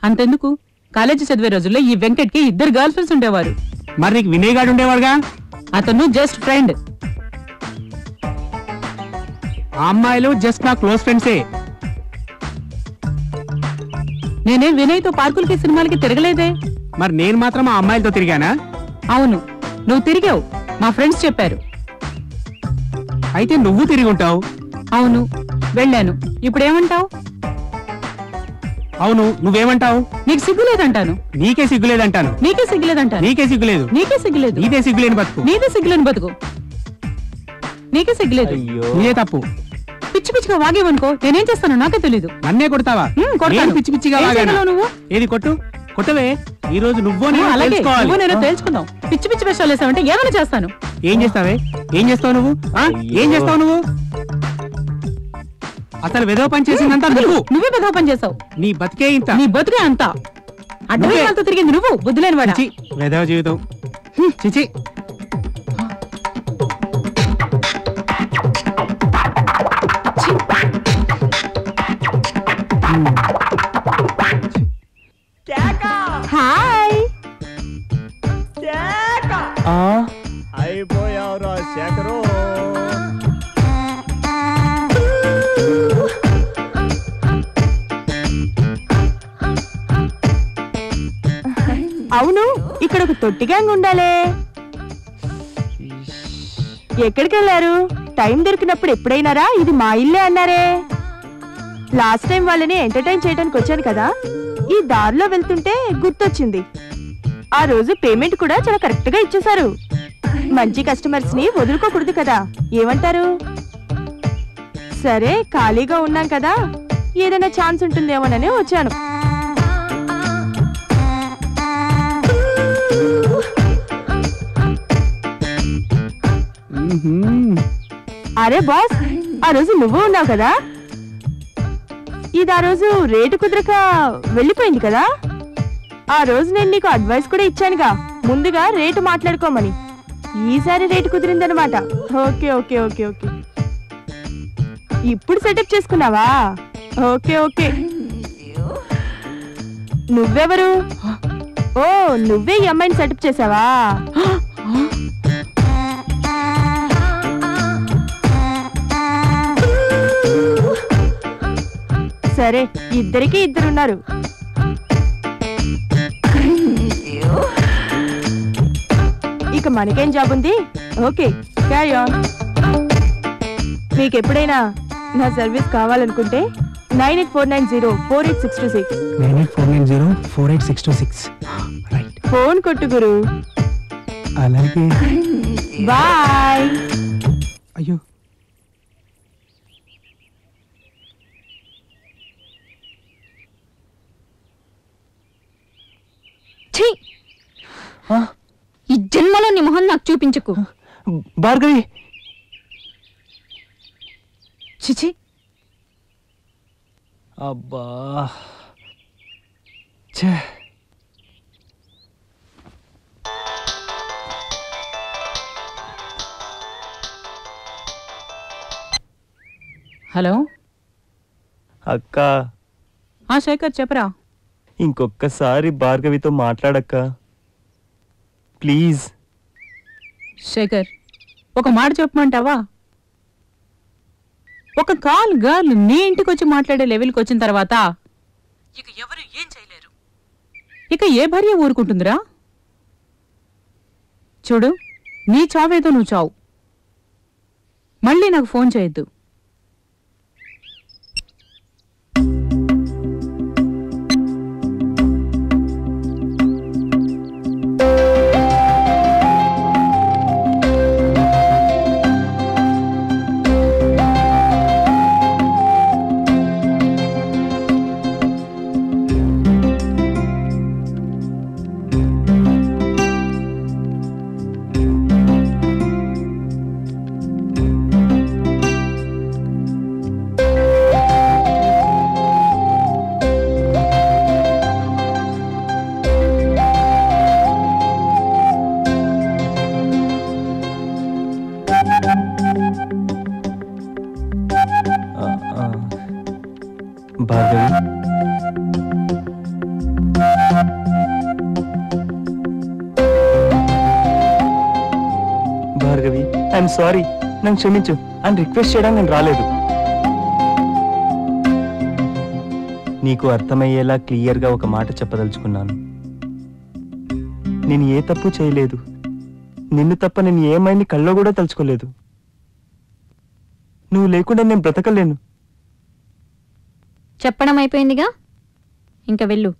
అంతెందుకు, కాలేజీ చదివే రోజుల్లో ఈ వెంకట్కి 2 గర్ల్ ఫ్రెండ్స్ ఉండేవారు. మరి నీకు వినయ్ గాడు ఉండేవాడుగా? అతను జస్ట్ ఫ్రెండ్. ఆ అమ్మాయిలు జస్ట్ నా క్లోజ్ ఫ్రెండ్సే. నేనే వినయ్తో పార్కులకి సినిమాలకి తిరగలేదే. మరి నేను మాత్రం ఆ అమ్మాయిలతో తిరిగానా? అవును, నువ్వు తిరిగావు, మా ఫ్రెండ్స్ చెప్పారు. అయితే నువ్వు తిరిగి ఉంటావు. అవును, వెళ్ళాను. ఇప్పుడు ఏమంటావు? అవును, నువ్వేమంటావు? నీకు సిగ్గులేదంటాను. నీకే సిగ్గులేదంటాను. నీకే సిగ్గులేదంటాను. నీకే సిగ్గులేదు. నీకే సిగ్గులేదు. నీదే సిగ్గులేని బతుకు. నీదే సిగ్గులేని బతుకు. నీకే సిగ్గులేదు. నీదే తప్పు. పిచ్చి పిచ్చిగా వాగేవనుకో నేనేం చేస్తానో నాకే తెలీదు. నన్నే కొడతావా? కొడతాను. పిచ్చి పిచ్చిగా ఏం వాగానా? చేయగలవు నువ్వు? ఏది కొట్టు, కొట్టవే. ఈ రోజు నువ్వు అలాగే నేను తేల్చుకుందాం. పిచ్చి పిచ్చి వేషాలు వేసావంటే ఏమైనా చేస్తాను. ఏం చేస్తావే? ఏం చేస్తావు నువ్వు? ఏం చేస్తావు నువ్వు? అసలు వెధవ పని చేసిందంతా నువ్వే వెధవ పని చేసావు. నీ బతికే ఇంత. నీ బతుకే అంతా. అడ్డవేషాలతో తిరిగింది నువ్వు, బుద్ధులేని వాడా. వెధవ జీవితం. చిచి. హాయ్. అయిపోయావురా శేఖరు. అవును, ఇక్కడ ఒక తొట్టి గ్యాంగ్ ఉండాలే. ఎక్కడికి వెళ్ళారు? టైం దొరికినప్పుడు ఎప్పుడైనారా ఇది మా ఇల్లే అన్నారే. లాస్ట్ టైం వాళ్ళని ఎంటర్టైన్ చేయడానికి వచ్చాను కదా, ఈ దారిలో వెళ్తుంటే గుర్తొచ్చింది. ఆ రోజు పేమెంట్ కూడా చాలా కరెక్ట్ గా ఇచ్చేశారు. మంచి కస్టమర్స్ ని వదులుకోకూడదు కదా, ఏమంటారు? సరే, ఖాళీగా ఉన్నాం కదా, ఏదైనా ఛాన్స్ ఉంటుందేమోనని వచ్చాను. అరే బాస్, ఆ రోజు నువ్వు ఉన్నావు కదా. ఇది ఆ రోజు రేటు కుదరక వెళ్ళిపోయింది కదా. ఆ రోజు నేను నీకు అడ్వైస్ కూడా ఇచ్చానుగా, ముందుగా రేటు మాట్లాడుకోమని. ఈసారి రేటు కుదిరిందనమాట. Okay okay okay okay. ఇప్పుడు సెటప్ చేసుకున్నావా? Okay okay. నువ్వెవరు? ఓ, నువ్వే ఈ అమ్మాయిని సెటప్ చేసావా? సరే, ఇద్దరికి ఇద్దరున్నారు. ఇక మనకేం జాబ్ ఉంది? Okay, carry on. మీకు ఎప్పుడైనా నా సర్వీస్ కావాలనుకుంటే 9849048626 9849048626. ఫోన్ కొట్టు గురు. అలాగే. బాయ్. అయ్యో, ఈ జన్మలో నీ మొహం నాకు చూపించకు. భార్గవి. చిచి. అబ్బా. ఛే. హలో అక్క. శేఖర్ చెప్పరా. ఇంకొకసారి భార్గవితో మాట్లాడక్క ప్లీజ్. శేఖర్, ఒక మాట చెప్పమంటావా? ఒక కాల్ గర్ల్ నీ ఇంటికి వచ్చి మాట్లాడే లెవెల్కి వచ్చిన తర్వాత ఇక ఎవరు ఏం చేయలేరు. ఇక ఏ భార్య ఊరుకుంటుందిరా? చూడు, నీ చావేదో నువ్వు చావు. మళ్ళీ నాకు ఫోన్ చేయొద్దు. ఐఎమ్ సారీ, నన్ను క్షమించు అని రిక్వెస్ట్ చేయడానికి నేను రాలేదు. నీకు అర్థమయ్యేలా క్లియర్గా ఒక మాట చెప్పదలుచుకున్నాను. నేను ఏ తప్పు చేయలేదు. నిన్ను తప్ప నేను ఏమైనా కల్లో కూడా తలుచుకోలేదు. నువ్వు లేకుండా నేను బ్రతకలేను. చెప్పడం అయిపోయిందిగా, ఇంకా వెళ్ళు.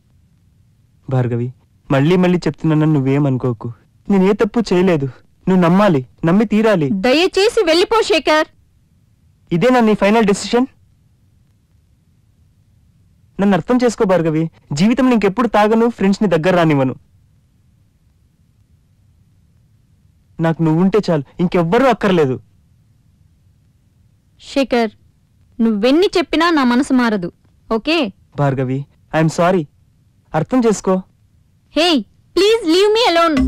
భార్గవి, మళ్ళీ మళ్ళీ చెప్తున్నాను, నువ్వేమనుకోకు. నేను ఏ తప్పు చేయలేదు. నువ్వు నమ్మాలి, నమ్మి తీరాలి. దయచేసి వెళ్ళిపో శేఖర్. ఇదేనా నీ ఫైనల్ డెసిషన్? నన్ను అర్థం చేసుకో భార్గవి. జీవితంలో ఇంకెప్పుడు తాగను, ఫ్రెండ్స్ ని దగ్గర రానివ్వను. నాకు నువ్వుంటే చాలు, ఇంకెవ్వరూ అక్కర్లేదు. శేఖర్, నువ్వెన్ని చెప్పినా నా మనసు మారదు. ఓకే భార్గవి, ఐఎమ్ సారీ, అర్థం చేసుకో. హే, ప్లీజ్ లీవ్ మీ అలోన్.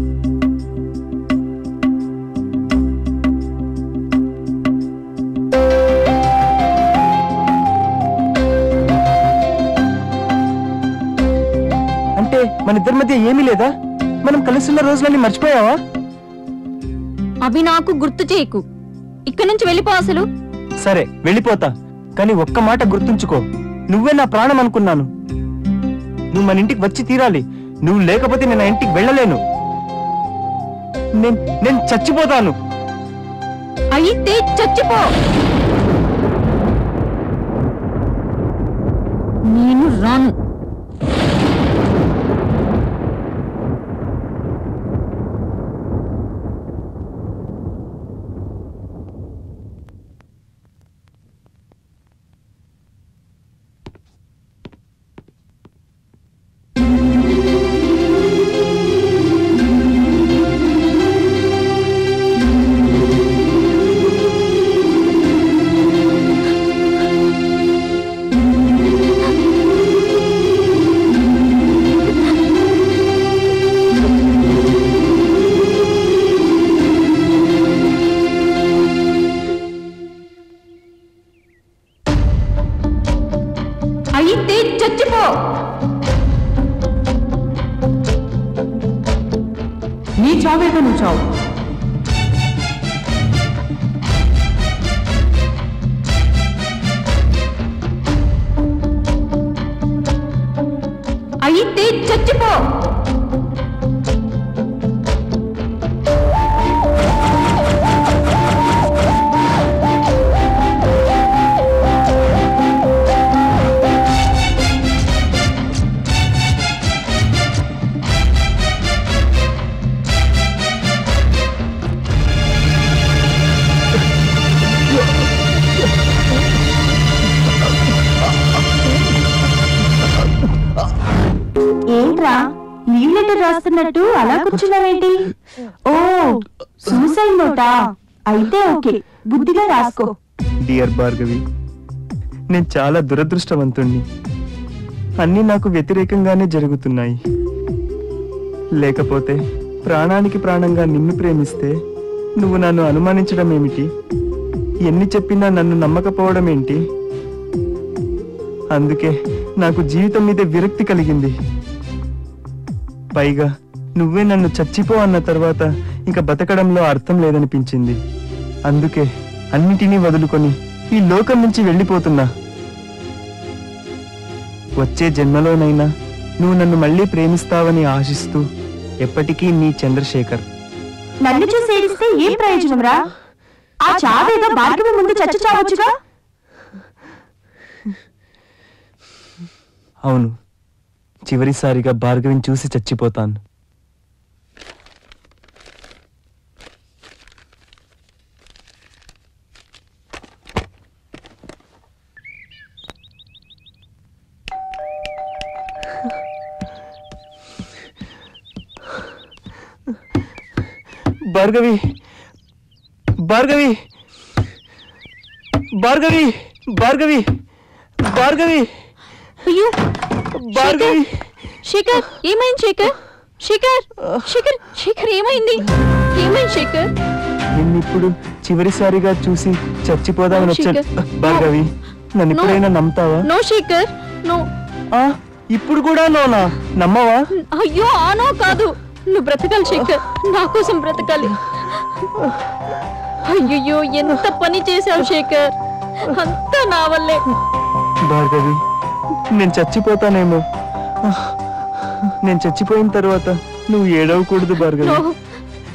అంటే మన ఇద్దరి మధ్య ఏమీ లేదా? మనం కలిసి ఉన్న రోజులన్నీ మర్చిపోయావా? అవి నాకు గుర్తు చేయకు. ఇక్కడి నుంచి వెళ్ళిపో. అసలు సరే వెళ్ళిపోతా, కానీ ఒక్క మాట గుర్తుంచుకో, నువ్వే నా ప్రాణం అనుకున్నాను. నువ్వు మన ఇంటికి వచ్చి తీరాలి. నువ్వు లేకపోతే నేను ఆ ఇంటికి వెళ్ళలేను. నేను చచ్చిపోతాను. అయితే చచ్చిపో. నేను రాను. అయితే చచ్చిపో. నీ చావేదో నువ్వు చావు. అయితే చచ్చిపో. ఏంట్రా లీవ్ లెటర్ రాస్తున్నట్టు అలా కూర్చున్నావేంటి? ఓ, సూసైడ్ నోటా? అయితే ఓకే, బుద్ధిగా రాసుకో. డియర్ భార్గవి, నేను చాలా దురదృష్టవంతుణ్ణి. అన్నీ నాకు వ్యతిరేకంగానే జరుగుతున్నాయి. లేకపోతే ప్రాణానికి ప్రాణంగా నిన్ను ప్రేమిస్తే నువ్వు నన్ను అనుమానించడం ఏమిటి? ఎన్ని చెప్పినా నన్ను నమ్మకపోవడం ఏంటి? అందుకే నాకు జీవితం మీద విరక్తి కలిగింది. పైగా నువ్వే నన్ను చచ్చిపో అన్న తర్వాత ఇక బతకడంలో అర్థం లేదనిపించింది. అందుకే అన్నిటినీ వదులుకొని ఈ లోకం నుంచి వెళ్ళిపోతున్నా. వచ్చే జన్మలోనైనా నువ్వు నన్ను మళ్ళీ ప్రేమిస్తావని ఆశిస్తూ ఎప్పటికీ నీ చంద్రశేఖర్. నన్ను చూసి ఏడిస్తే ఏం ప్రయోజనం రా? ఆ చావేదో భార్గవి ముందు చచ్చి చావచ్చుగా. అవును, చివరిసారిగా భార్గవిని చూసి చచ్చిపోతాను. భార్గవి, భార్గవి, భార్గవి, భార్గవి, భార్గవి. అయ్యో భార్గవి. శేఖర్, ఏమైంది శేఖర్? శేఖర్, శేఖర్, శేఖర్, ఏమైంది? ఏమైంది శేఖర్? నిన్నిప్పుడు చివరిసారిగా చూసి చచ్చిపోదామని వచ్చాను. శేఖర్, భార్గవి, నన్ను ఇప్పుడైనా నమ్ముతావా? No Shekar, no. ఇప్పుడు కూడా నోనా? నమ్మవా? అయ్యో, ఆనో కాదు. నువ్వు బ్రతకాలి శేఖర్, నా కోసం బ్రతకాలి. అయ్యో ఎంత పని చేశావు శేఖర్, అంతా నా వల్లే. భార్గవి, నేను చచ్చిపోతానేమో. నేను చచ్చిపోయిన తర్వాత నువ్వు ఏడవకూడదు భార్గవి.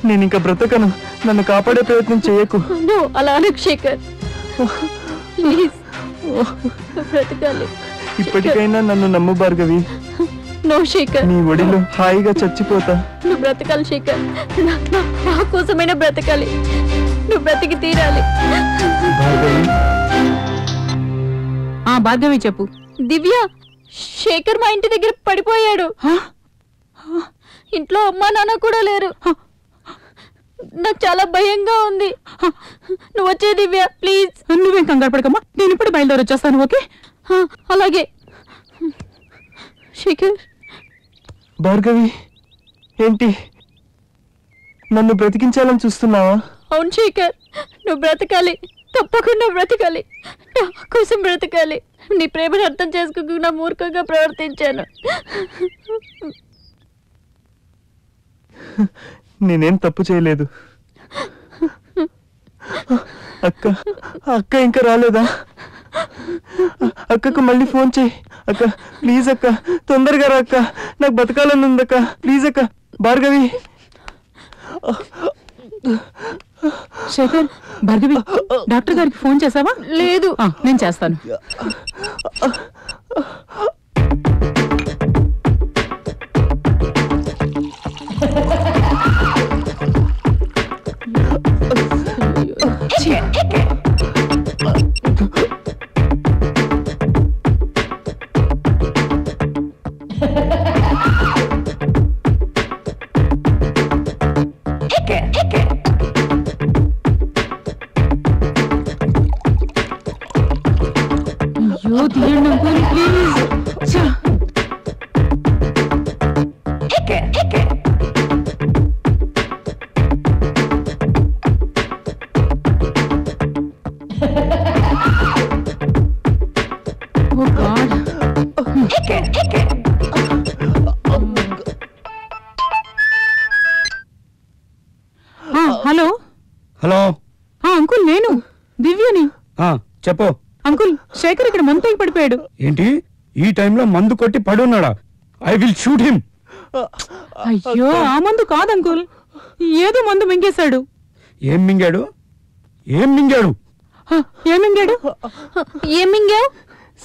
నేను ఇంకా బ్రతకను. నన్ను కాపాడే ప్రయత్నం చేయకు. అలా అనకు శేఖర్, ప్లీజ్ బ్రతకాలి. ఇప్పటికైనా నన్ను నమ్ము భార్గవి. నో శేఖర్, నీ ఒడిలో హాయిగా చచ్చిపోతా. నువ్వు బ్రతకాలి శేఖర్, నా కోసమైనా బ్రతకాలి. నువ్వు బ్రతికి తీరాలి. భార్గవి చెప్పు. దివ్య, శేఖర్ మా ఇంటి దగ్గర పడిపోయాడు. ఇంట్లో అమ్మా నాన్న కూడా లేరు. నాకు చాలా భయంగా ఉంది. నువ్వు వచ్చే దివ్య, ప్లీజ్. నువ్వేం కంగారు పడకమ్మా, నేను ఇప్పుడు బయలుదేరి వచ్చేస్తాను. ఓకే, అలాగే. శేఖర్. భార్గవి, ఏంటి నన్ను బ్రతికించాలని చూస్తున్నావా? అవును శేఖర్, నువ్వు బ్రతకాలి, తప్పకుండా బ్రతకాలి. నా కోసం బ్రతకాలి. నీ ప్రేమను అర్థం చేసుకోకుండా మూర్ఖంగా ప్రవర్తించాను. నేనేం తప్పు చేయలేదు. అక్క ఇంకా రాలేదా? అక్కకు మళ్ళీ ఫోన్ చేయి. అక్క ప్లీజ్ అక్క, తొందరగా రా అక్క, నాకు బతకాలని ఉందక్క. ప్లీజ్ అక్క. భార్గవి. శేఖర్, భార్గవి, డాక్టర్ గారికి ఫోన్ చేసావా? లేదు. నేను చేస్తాను. అయ్యో తీయండి uncle, please. Oh god. Hello hello. Uncle, నేను దివ్యని. చెప్పు అంకుల్, శేఖర్ ఇక్కడ మందు పడిపోయాడు. ఏంటి ఈ టైంలో మందు కొట్టి పడున్నాడా? I will shoot him. అయ్యో, ఆ మందు కాదు అంకుల్, ఏదో మందు మింగేశాడు. ఏం మింగాడు? ఏం మింగాడు? ఏం మింగాడు? ఏం మింగావు?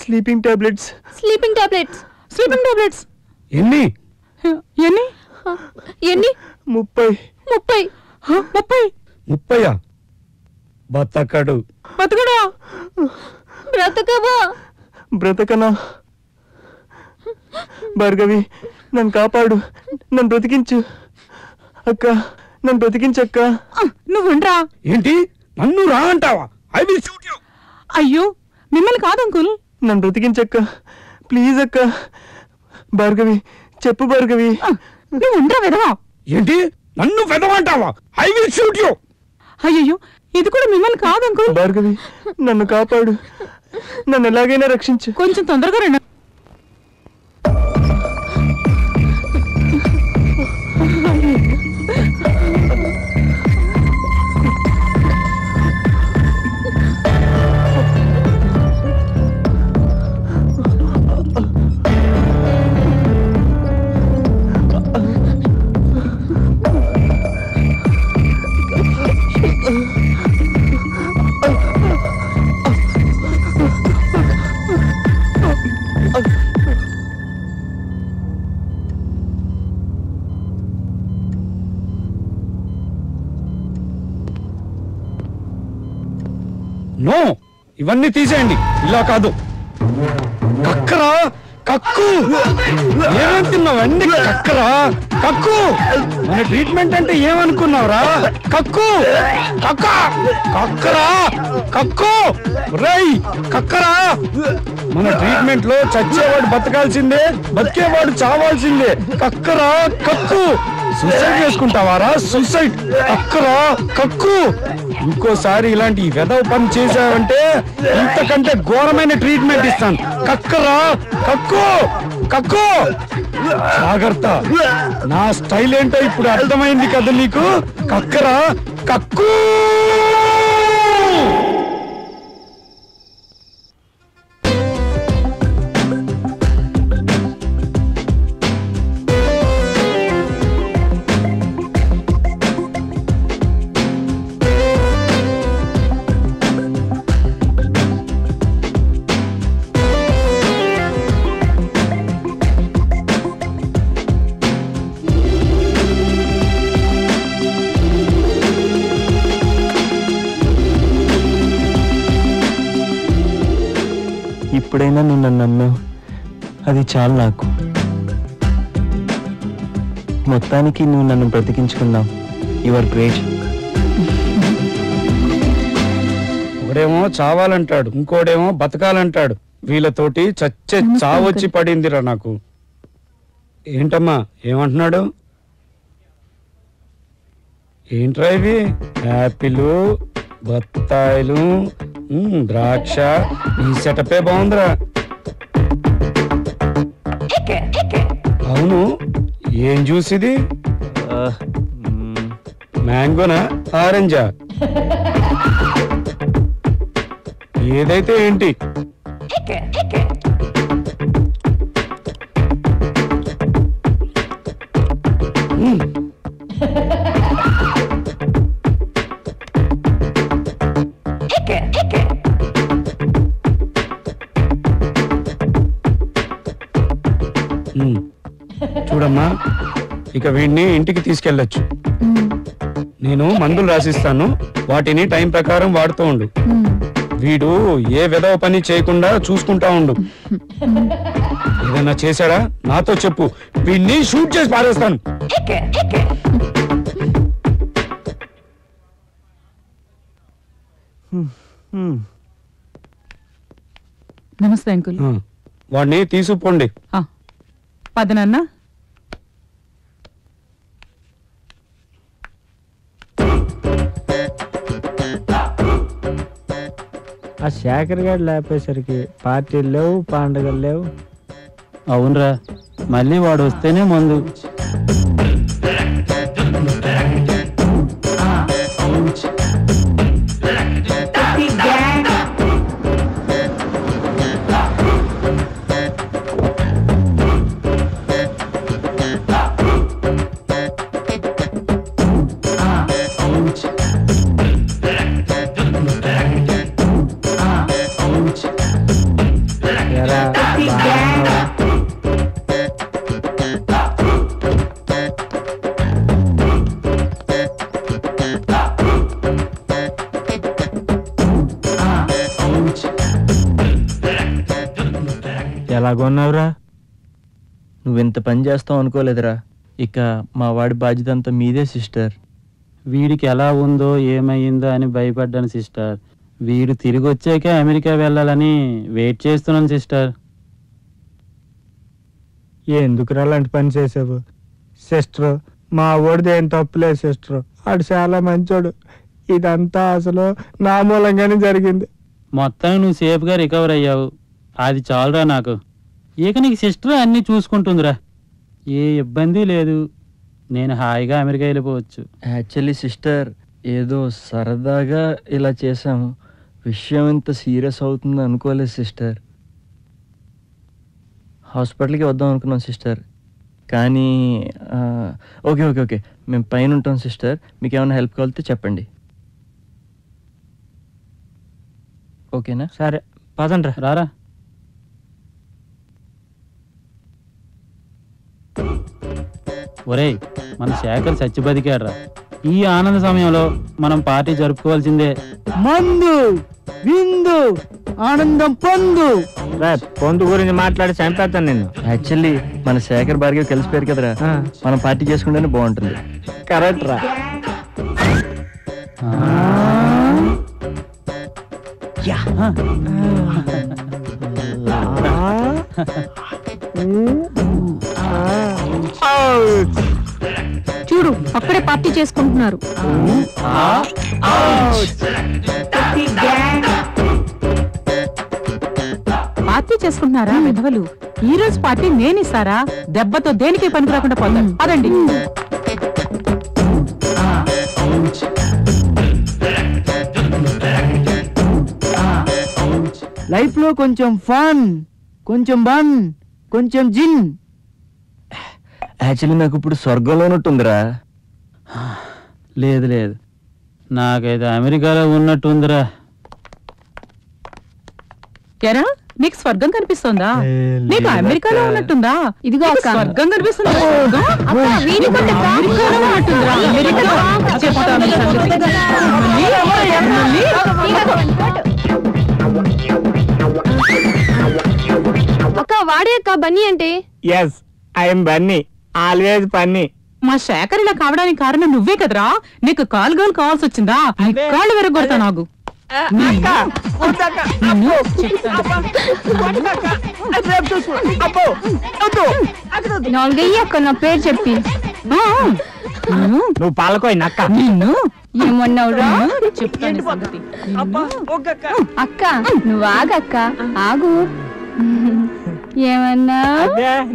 Sleeping tablets. Sleeping tablets. Sleeping tablets. ఎన్ని? ఎన్ని? ఎన్ని? 30. 30. 30? 30? బతకడు. బతకడా? బ్రతకవా? బ్రతకనా? భార్గవి, నన్ను కాపాడు, నన్ను బ్రతికించు అక్క, నన్ను బ్రతికించక్క. నువ్వు ఉండరా. ఏంటి నన్ను రా అంటావా? I will shoot you. అయ్యో, మిమ్మల్ని కాదు అంకుల్. నన్ను బ్రతికించక్క, ప్లీజ్ అక్క. భార్గవి చెప్పు. భార్గవి, నువ్వు ఉండరా వెదవా. ఏంటి నన్ను వెదవంటావా? I will shoot you. అయ్యో, ఇది కూడా మిమ్మల్ని కాదు అంకుల్. భార్గవి, నన్ను కాపాడు, నన్ను ఎలాగైనా రక్షించు. కొంచెం తొందరగా రండి. నో, ఇవన్నీ తీసేయండి. ఇలా కాదు. కక్కరా, కక్కు. ఏమనుకున్నావండి? కక్కరా, కక్కు. మన ట్రీట్మెంట్ అంటే ఏమనుకున్నావురా? కక్కు, కక్క, కక్కరా, కక్కు. రై, కక్కరా. మన ట్రీట్మెంట్ లో చచ్చేవాడు బతకాల్సిందే, బతికేవాడు చావాల్సిందే. కక్కరా, కక్కు. సూసైడ్ చేసుకుంటావారా? సూసైడ్. కక్కరా, కక్కు. ఇంకోసారి ఇలాంటి వెదవ పని చేశావంటే ఇంతకంటే ఘోరమైన ట్రీట్మెంట్ ఇస్తాను. కక్కరా, కక్కు, కక్కు. జాగ్రత్త. నా స్టైల్ ఏంటో ఇప్పుడు అర్థమైంది కదా నీకు? కక్కరా, కక్కు. ఇప్పుడైనా నువ్వు నన్ను నమ్మావు, అది చాలు నాకు. మొత్తానికి నువ్వు నన్ను బ్రతికించుకున్నావు. You are great. ఒకడేమో చావాలంటాడు, ఇంకోడేమో బతకాలంటాడు. వీళ్ళతోటి చచ్చే చావొచ్చి పడిందిరా నాకు. ఏంటమ్మా ఏమంటున్నాడు? ఏంట్రా ఇవి? యాపిల్, బత్తాయిలు, ద్రాక్ష. ఈ సెటపే బాగుందిరా. అవును, ఏం జ్యూస్ ఇది? మ్యాంగోనా, ఆరెంజా? ఏదైతే ఏంటి? చూడమ్మా, ఇక వీడిని ఇంటికి తీసుకెళ్ళొచ్చు. నేను మందులు రాసిస్తాను, వాటిని టైం ప్రకారం వాడుతూ ఉండు. వీడు ఏ విధవ పని చేయకుండా చూసుకుంటా ఉండు. ఏదైనా చేశాడా నాతో చెప్పు, వీడిని షూట్ చేసి పారేస్తాను. నమస్తే అంకుల్. వాడిని తీసుకుపోండి. పదనన్నా. ఆ శేఖర్ గారు లేపేసరికి పార్టీలు లేవు, పండుగలు లేవు. అవునరా, మళ్ళీ వాడు వస్తేనే మందు. ఎలాగొన్నావురా? నువ్వెంత పని చేస్తావు అనుకోలేదురా. ఇక మా వాడి బాధ్యత అంతా మీదే సిస్టర్. వీడికి ఎలా ఉందో ఏమయ్యిందో అని భయపడ్డాను సిస్టర్. వీడు తిరిగి వచ్చాకే అమెరికా వెళ్ళాలని వెయిట్ చేస్తున్నాను సిస్టర్. ఎందుకు అలాంటి పని చేసావు సిస్టర్? మా వాడిది ఏం తప్పులేదు సిస్టర్, ఆడు చాలా మంచోడు. ఇదంతా అసలు నా మూలంగానే జరిగింది. మొత్తం నువ్వు సేఫ్గా రికవర్ అయ్యావు, అది చాలురా నాకు. ఇక నీకు సిస్టర్ అన్నీ చూసుకుంటుందిరా, ఏ ఇబ్బంది లేదు. నేను హాయిగా అమెరికా వెళ్ళిపోవచ్చు. యాక్చువల్లీ సిస్టర్, ఏదో సరదాగా ఇలా చేసాము. విషయం ఇంత సీరియస్ అవుతుంది అనుకోలేదు సిస్టర్. హాస్పిటల్కి వద్దాం అనుకున్నాం సిస్టర్, కానీ ఓకే ఓకే ఓకే మేము పైన ఉంటాం సిస్టర్. మీకు ఏమైనా హెల్ప్ కావాలితే చెప్పండి, ఓకేనా? సరే పదండ్రా. రారా. ఒరేయ్, మన శేఖర్ చచ్చి బతికాడ్రా. ఈ ఆనంద సమయంలో మనం పార్టీ జరుపుకోవాల్సిందే. మందు, విందు, ఆనందం పొందు. పొందు గురించి మాట్లాడి చంపేస్తాను నిన్ను. యాక్చువల్లీ మన శేఖర్ భార్గవ్ కలిసిపోయారు కదరా, మనం పార్టీ చేసుకుంటేనే బాగుంటుంది. కరెక్ట్ రా. చూడు, అక్కడే పార్టీ చేసుకుంటున్నారు. పార్టీ చేసుకుంటున్నారా విధవలు? ఈ రోజు పార్టీ నేనిస్తారా? దెబ్బతో దేనికి పనికి రాకుండా పోతాం. అదండి. లైఫ్ లో కొంచెం ఫన్, కొంచెం బన్, కొంచెం జిన్. యాక్చువల్లీ నాకు ఇప్పుడు స్వర్గంలో ఉన్నట్టుందిరా. లేదు లేదు, నాకైతే అమెరికాలో ఉన్నట్టుందిరా. ఎరా నీకు స్వర్గం కనిపిస్తుందా? నీకు అమెరికాలో ఉన్నట్టుందా? ఇదిగో నీకు అక్క. స్వర్గం కనిపిస్తుందా? అక్క వాడే అక్క బన్నీ అంటే. Yes I'm Bunny, always Bunny. మా శేఖర్ ఇలా కావడానికి కారణం నువ్వే కదరా. నీకు కాల్ గోల్ కావాల్సి వచ్చిందా? కాళ్ళు వెరగొడతా నాకు. నాలుగయ్యి అక్క నా పేరు చెప్పి. నువ్వు పాలకోయి నక్క. నిన్ను ఏమన్నావురా? చెప్తాను సంగతి. అక్క నువ్వు ఆగక్క, ఆగు. ఏమన్నా?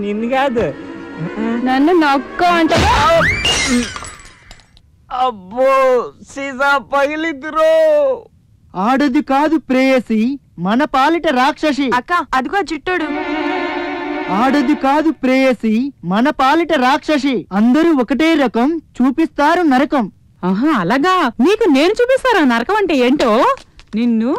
నిన్ను కాదు, నన్ను నొక్క అంటావా? అబ్బో సీసా పగిలిద్దురో. ఆడది కాదు ప్రేయసి, మన పాలిట రాక్షసి. అక్క అదిగో చిట్టోడు. ఆడది కాదు ప్రేయసి, మన పాలిట రాక్షసి. అందరూ ఒకటే రకం, చూపిస్తారు నరకం. ఆహా అలాగా, నీకు నేను చూపిస్తారా నరకం అంటే ఏంటో. నిన్ను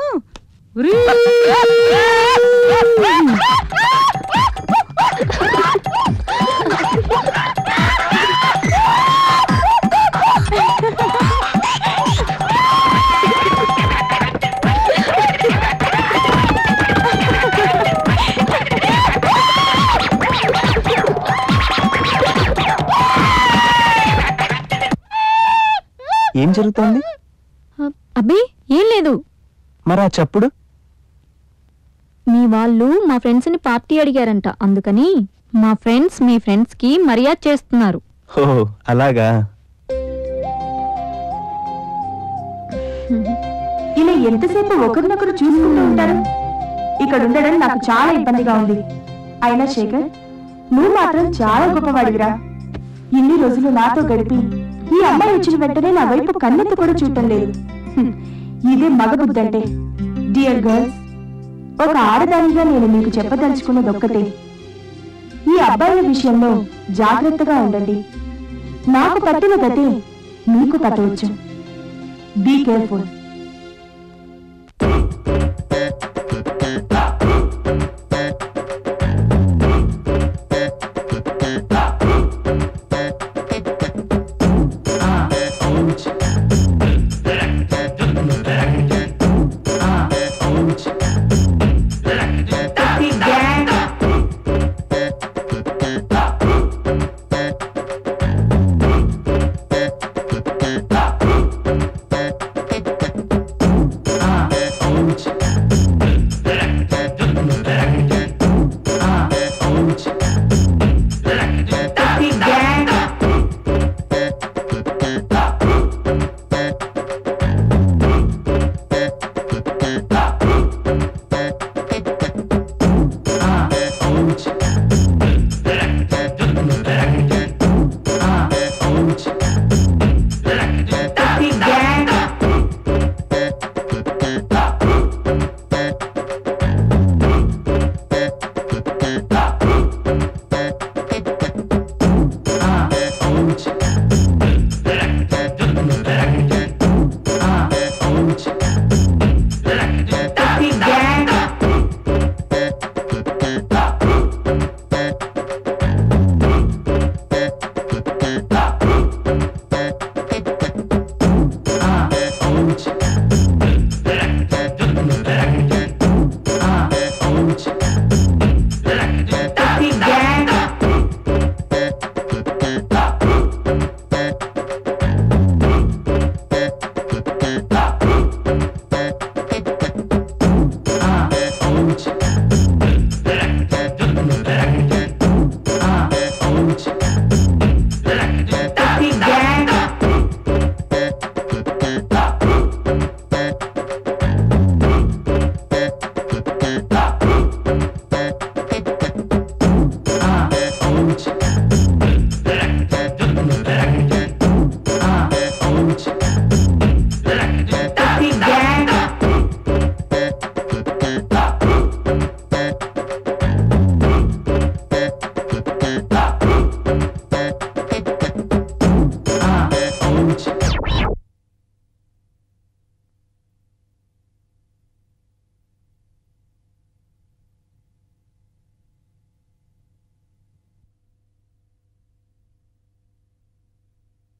ఏం జరుగుతోంది? అబ్బే ఏం లేదు. మరా చప్పుడు? మీ వాళ్ళు మా ఫ్రెండ్స్ ని పార్టీ అడిగారంట, అందుకని మా ఫ్రెండ్స్ మీ ఫ్రెండ్స్ కి మర్యాద చేస్తున్నారు. ఓ అలాగా. ఇలా ఎంతసేపు ఒకరినొకరు చూసుకుంటూ ఉంటారు? ఇక్కడ ఉండడం నాకు చాలా ఇబ్బందిగా ఉంది. అయినా శేఖర్, నువ్వు మాత్రం చాలా గొప్పవాడివిరా. ఇన్ని రోజులు నాతో గడిపి ఈ అమ్మాయి వచ్చిన వెంటనే నా వైపు కన్నెత్తి కూడా చూడటం లేదు. ఇదే మగబుద్ధి అంటే. డియర్ గర్ల్స్, ఒక ఆడదానిగా నేను మీకు చెప్పదలుచుకున్నది ఒక్కటే. ఈ అబ్బాయిల విషయంలో జాగ్రత్తగా ఉండండి. నాకు పట్టిన గతే మీకు పట్టవచ్చు. Be careful.